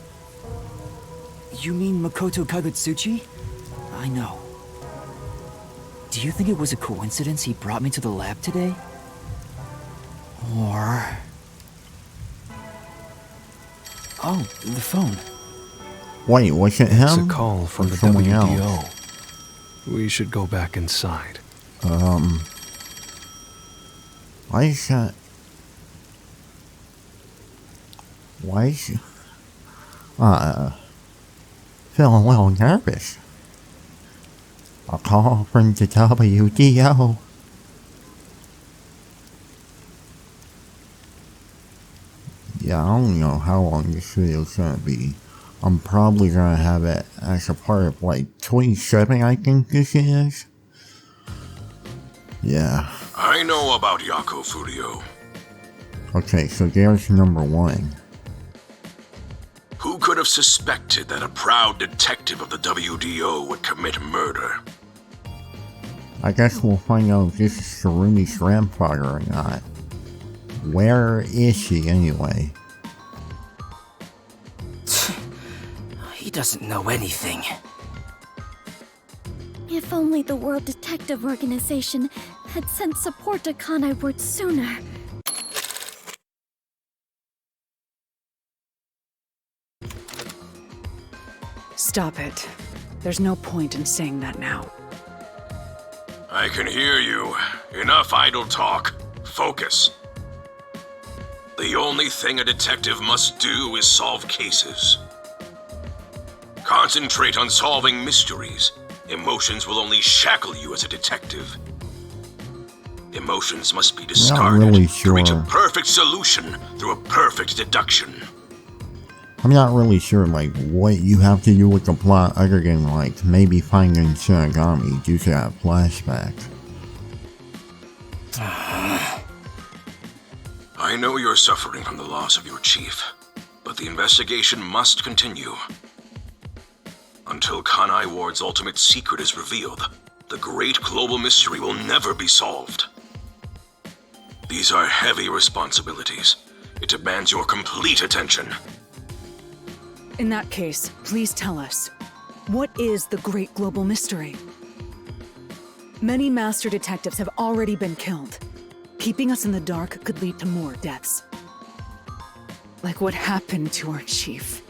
Speaker 3: You mean Makoto Kagutsuchi? I know. Do you think it was a coincidence he brought me to the lab today? Or... Oh, the phone.
Speaker 1: Wait, was it him?
Speaker 4: It's a call from
Speaker 1: or
Speaker 4: the
Speaker 1: someone
Speaker 4: WDO.
Speaker 1: else?
Speaker 4: We should go back inside.
Speaker 1: Why is that? Why is... feel a little nervous. A call from the WDO. Yeah, I don't know how long this video is gonna be. I'm probably gonna have it as a part of like 27, I think this is. Yeah.
Speaker 6: I know about Yako Furio.
Speaker 1: Okay, so there's number 1.
Speaker 6: Who could have suspected that a proud detective of the WDO would commit murder?
Speaker 1: I guess we'll find out if this is Surumi's grandfather or not. Where is she anyway?
Speaker 10: He doesn't know anything.
Speaker 2: If only the World Detective Organization had sent support to Kanai Ward sooner.
Speaker 13: Stop it. There's no point in saying that now.
Speaker 6: I can hear you. Enough idle talk. Focus. The only thing a detective must do is solve cases. Concentrate on solving mysteries. Emotions will only shackle you as a detective. Emotions must be discarded
Speaker 1: really
Speaker 6: to reach a
Speaker 1: sure.
Speaker 6: perfect solution through a perfect deduction.
Speaker 1: I'm not really sure like what you have to do with the plot other than like maybe finding Shinigami due to that flashback.
Speaker 6: I know you're suffering from the loss of your chief, but the investigation must continue. Until Kanai Ward's ultimate secret is revealed, the great global mystery will never be solved. These are heavy responsibilities. It demands your complete attention.
Speaker 13: In that case, please tell us, what is the great global mystery? Many master detectives have already been killed. Keeping us in the dark could lead to more deaths. Like what happened to our chief.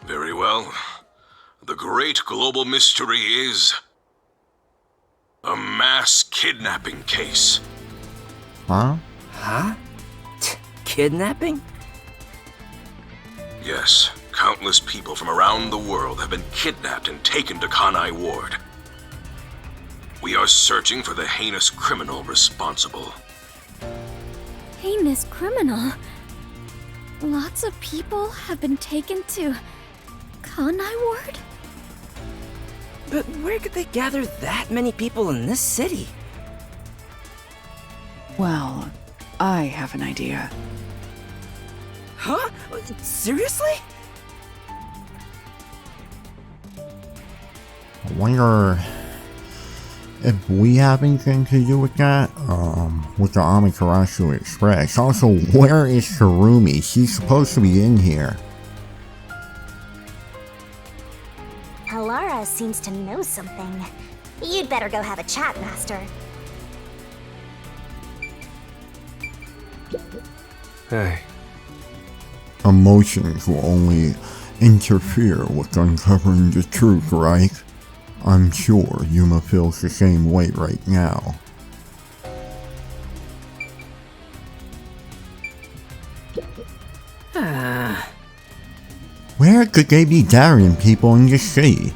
Speaker 6: Very well. The great global mystery is a mass kidnapping case.
Speaker 1: Huh?
Speaker 10: Huh? Kidnapping?
Speaker 6: Yes, countless people from around the world have been kidnapped and taken to Kanai Ward. We are searching for the heinous criminal responsible.
Speaker 2: Heinous criminal? Lots of people have been taken to Kanai Ward?
Speaker 10: But where could they gather that many people in this city?
Speaker 13: Well, I have an idea.
Speaker 10: Huh? Seriously?
Speaker 1: I wonder if we have anything to do with that, with the Amaterasu Express. Also, where is Surumi? She's supposed to be in here.
Speaker 12: Alara seems to know something. You'd better go have a chat, Master.
Speaker 4: Hey,
Speaker 1: Emotions will only interfere with uncovering the truth, right? I'm sure Yuma feels the same way right now. Where could they be gathering people in this city?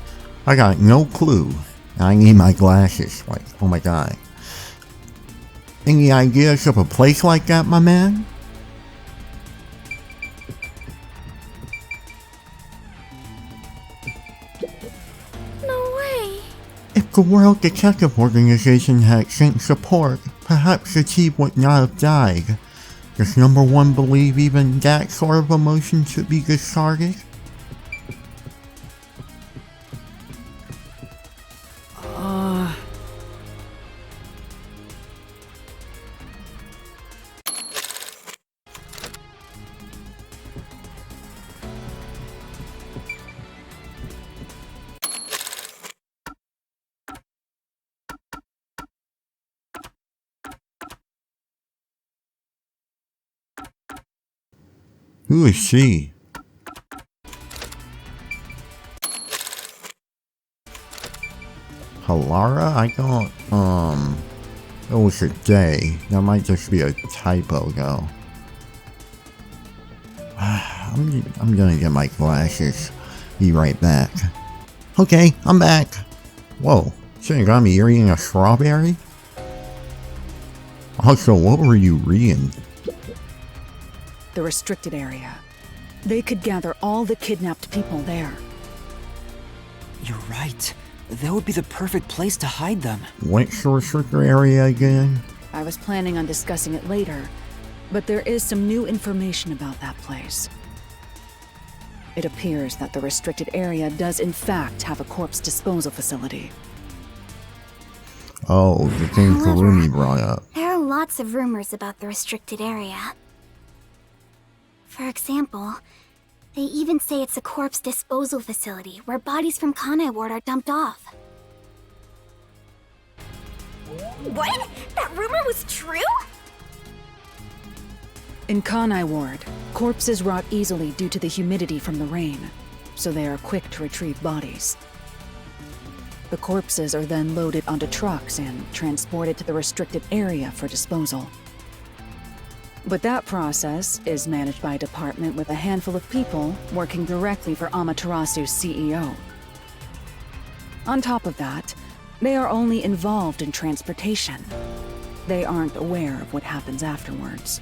Speaker 1: I got no clue. I need my glasses. Like, oh my god. Any ideas of a place like that, my man?
Speaker 2: No way.
Speaker 1: If the World Detective Organization had sent support, perhaps the chief would not have died. Does number 1 believe even that sort of emotion should be discarded? Who is she? Halara? I don't, it was a day. That might just be a typo though. I'm gonna get my glasses. Be right back. Okay, I'm back. Whoa, Shinigami, you're eating a strawberry? Also, what were you reading?
Speaker 13: the restricted area. They could gather all the kidnapped people there.
Speaker 3: You're right. That would be the perfect place to hide them.
Speaker 1: What's the restricted area again?
Speaker 13: I was planning on discussing it later, but there is some new information about that place. It appears that the restricted area does in fact have a corpse disposal facility.
Speaker 1: Oh, the thing Karumi brought up.
Speaker 2: There are lots of rumors about the restricted area. For example, they even say it's a corpse disposal facility where bodies from Kanai Ward are dumped off.
Speaker 12: What? That rumor was true?
Speaker 13: In Kanai Ward, corpses rot easily due to the humidity from the rain, so they are quick to retrieve bodies. The corpses are then loaded onto trucks and transported to the restricted area for disposal. But that process is managed by a department with a handful of people working directly for Amaterasu's CEO. On top of that, they are only involved in transportation. They aren't aware of what happens afterwards.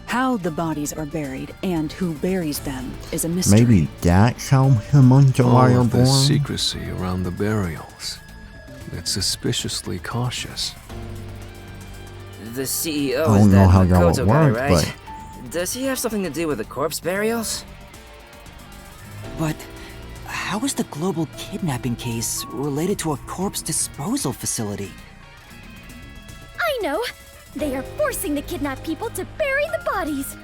Speaker 13: How the bodies are buried and who buries them is a mystery.
Speaker 1: Maybe that's how homunculi
Speaker 4: All
Speaker 1: are
Speaker 4: of
Speaker 1: born?
Speaker 4: this secrecy around the burials. It's suspiciously cautious.
Speaker 10: The CEO
Speaker 1: I
Speaker 10: is
Speaker 1: don't know
Speaker 10: that
Speaker 1: how that
Speaker 10: Makoto
Speaker 1: would
Speaker 10: guy,
Speaker 1: work,
Speaker 10: right? Does he have something to do with the corpse burials?
Speaker 3: But how is the global kidnapping case related to a corpse disposal facility?
Speaker 2: I know! They are forcing the kidnapped people to bury the bodies!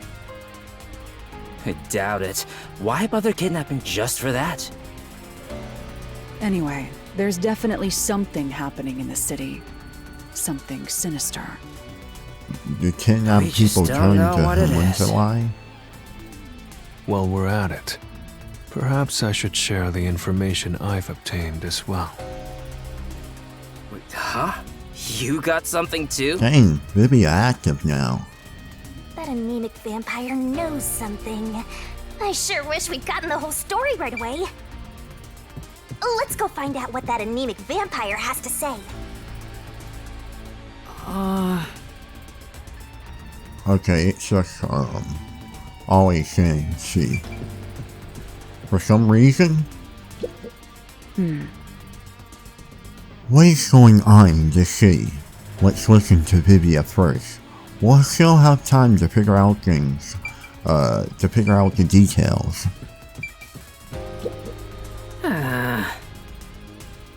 Speaker 10: I doubt it. Why bother kidnapping just for that?
Speaker 13: Anyway, there's definitely something happening in the city. Something sinister.
Speaker 1: Do kidnapped
Speaker 10: We just
Speaker 1: people
Speaker 10: don't
Speaker 1: turn
Speaker 10: know
Speaker 1: into
Speaker 10: what it is.
Speaker 1: homunculi?
Speaker 4: While we're at it, perhaps I should share the information I've obtained as well.
Speaker 10: Wait, huh? You got something too?
Speaker 1: Dang, Vivi active now.
Speaker 2: That anemic vampire knows something.
Speaker 12: I sure wish we'd gotten the whole story right away. Let's go find out what that anemic vampire has to say.
Speaker 1: Okay, it's just, always saying she. For some reason? What is going on in the city? Let's listen to Vivia first. We'll still have time to figure out things, to figure out the details.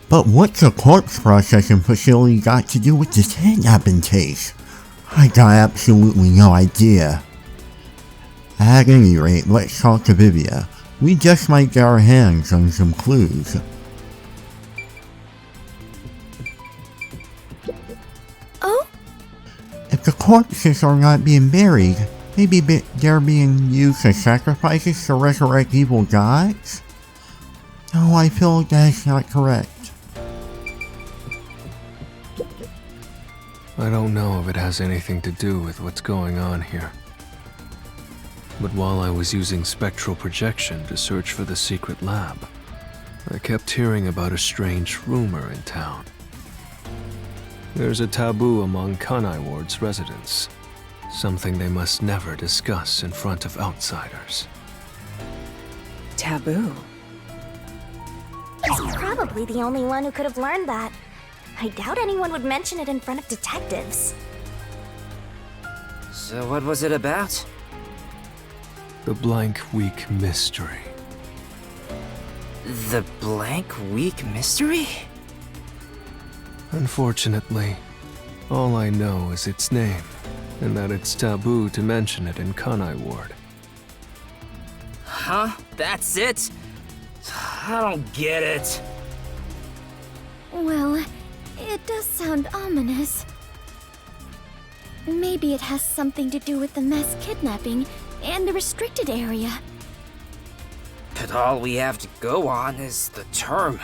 Speaker 1: But what's the corpse processing facility got to do with this kidnapping case? I got absolutely no idea. At any rate, let's talk to Vivia. We just might get our hands on some clues.
Speaker 2: Oh?
Speaker 1: If the corpses are not being buried, maybe they're being used as sacrifices to resurrect evil gods? No, I feel like that's not correct.
Speaker 4: I don't know if it has anything to do with what's going on here. But while I was using spectral projection to search for the secret lab, I kept hearing about a strange rumor in town. There's a taboo among Kanai Ward's residents, something they must never discuss in front of outsiders.
Speaker 13: Taboo?
Speaker 12: He's probably the only one who could have learned that. I doubt anyone would mention it in front of detectives.
Speaker 10: So what was it about?
Speaker 4: The Blank Week Mystery.
Speaker 10: The Blank Week Mystery?
Speaker 4: Unfortunately, all I know is its name, and that it's taboo to mention it in Kanai Ward.
Speaker 10: Huh? That's it? I don't get it.
Speaker 2: Well, it does sound ominous. Maybe it has something to do with the mass kidnapping and the restricted area.
Speaker 10: But all we have to go on is the term.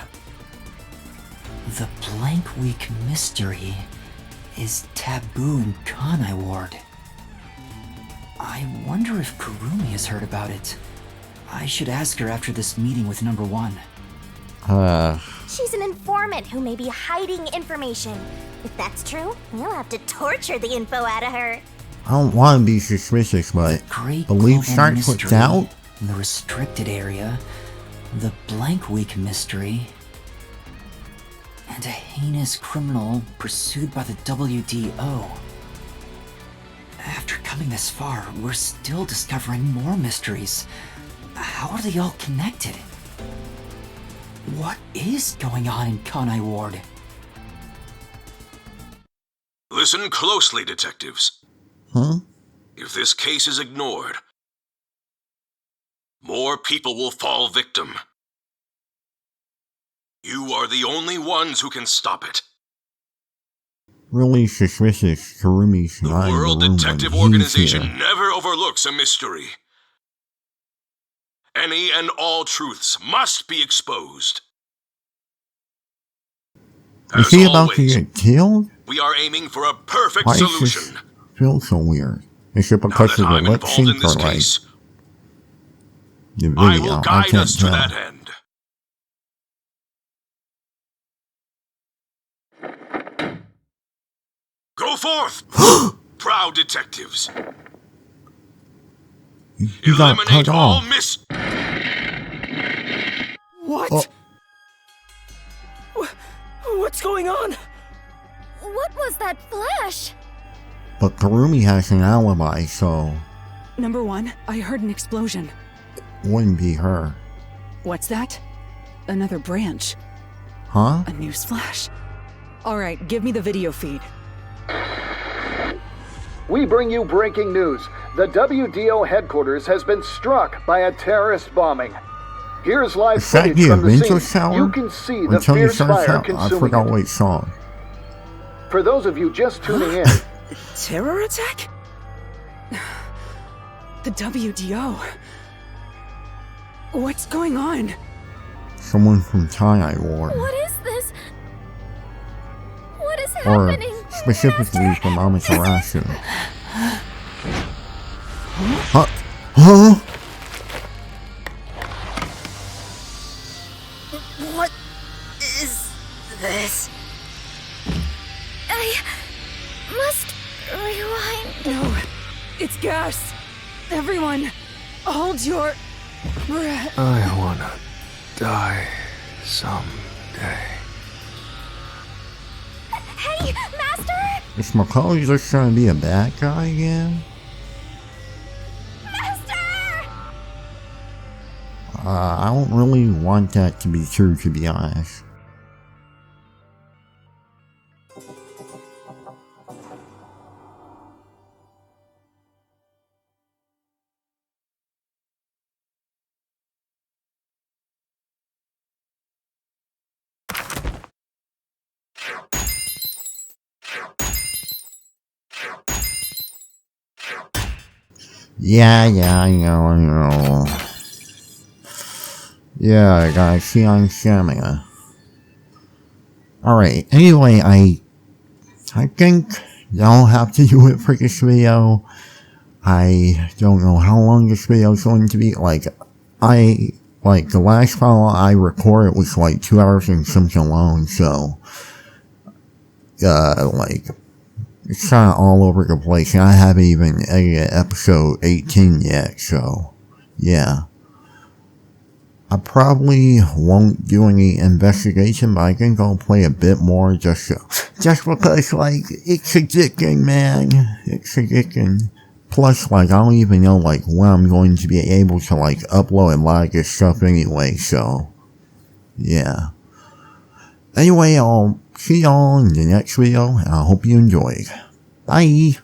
Speaker 3: The Blank Week Mystery is taboo in Kanai Ward. I wonder if Kurumi has heard about it. I should ask her after this meeting with number 1.
Speaker 12: She's an informant who may be hiding information. If that's true, we'll have to torture the info out of her.
Speaker 1: I don't want to be suspicious, but
Speaker 14: Great
Speaker 1: believe
Speaker 14: global
Speaker 1: starts with
Speaker 14: mystery
Speaker 1: doubt?
Speaker 14: in the restricted area, the Blank Week mystery, and a heinous criminal pursued by the WDO. After coming this far, we're still discovering more mysteries. How are they all connected? What is going on in Kanai Ward?
Speaker 6: Listen closely, detectives.
Speaker 1: Huh?
Speaker 6: If this case is ignored, more people will fall victim. You are the only ones who can stop it.
Speaker 1: Really suspicious Kurumi's
Speaker 6: The
Speaker 1: not in
Speaker 6: World
Speaker 1: the room
Speaker 6: Detective
Speaker 1: when he's
Speaker 6: Organization
Speaker 1: here.
Speaker 6: never overlooks a mystery. Any and all truths must be exposed.
Speaker 1: Is he about to get killed?
Speaker 6: We are aiming for a perfect
Speaker 1: Why does
Speaker 6: solution.
Speaker 1: this feel so weird? Is it
Speaker 6: Now
Speaker 1: because
Speaker 6: that
Speaker 1: of the
Speaker 6: I'm
Speaker 1: lip
Speaker 6: involved in
Speaker 1: sync or
Speaker 6: this
Speaker 1: like
Speaker 6: case,
Speaker 1: the
Speaker 6: I
Speaker 1: video?
Speaker 6: will
Speaker 1: I
Speaker 6: guide
Speaker 1: can't
Speaker 6: us to
Speaker 1: tell.
Speaker 6: that end. Go forth, proud detectives.
Speaker 1: He got cut
Speaker 6: Eliminate all
Speaker 1: off.
Speaker 3: What?
Speaker 1: Oh.
Speaker 3: What's going on?
Speaker 2: What was that flash?
Speaker 1: But Kurumi has an alibi, so
Speaker 13: Number one, I heard an explosion.
Speaker 1: it wouldn't be her.
Speaker 13: What's that? Another branch.
Speaker 1: Huh?
Speaker 13: A news flash. All right, give me the video feed.
Speaker 15: We bring you breaking news. The WDO headquarters has been struck by a terrorist bombing. Here's live
Speaker 1: Is that
Speaker 15: footage
Speaker 1: the
Speaker 15: from the
Speaker 1: Avenger
Speaker 15: scene.
Speaker 1: Tower?
Speaker 15: You can see the
Speaker 1: Until you
Speaker 15: fierce
Speaker 1: search
Speaker 15: fire
Speaker 1: out, I
Speaker 15: consuming
Speaker 1: forgot
Speaker 15: it.
Speaker 1: what song.
Speaker 15: For those of you just tuning in,
Speaker 3: Terror attack?
Speaker 13: The WDO. What's going on?
Speaker 1: Someone from Kanai Ward.
Speaker 2: What is this? What is
Speaker 1: Or
Speaker 2: happening?
Speaker 1: specifically from Amaterasu. Huh? Huh?
Speaker 2: What is this? I must rewind.
Speaker 13: No, it's gas. Everyone, hold your breath.
Speaker 4: I wanna die someday.
Speaker 2: Hey, Master!
Speaker 1: Is Macaulay just trying to be a bad guy again?
Speaker 2: Master!
Speaker 1: I don't really want that to be true, to be honest. Yeah, I know. Yeah, I gotta see on stamina. Alright, anyway, I think that'll have to do it for this video. I don't know how long this video is going to be. The last file I recorded was like 2 hours and something long, so it's kind of all over the place, and I haven't even edited episode 18 yet, so yeah. I probably won't do any investigation, but I think I'll play a bit more just because, it's addicting, man. It's addicting. Plus, I don't even know, when I'm going to be able to, upload a lot of this stuff anyway, so yeah. Anyway, I'll see y'all in the next video, and I hope you enjoyed. Bye!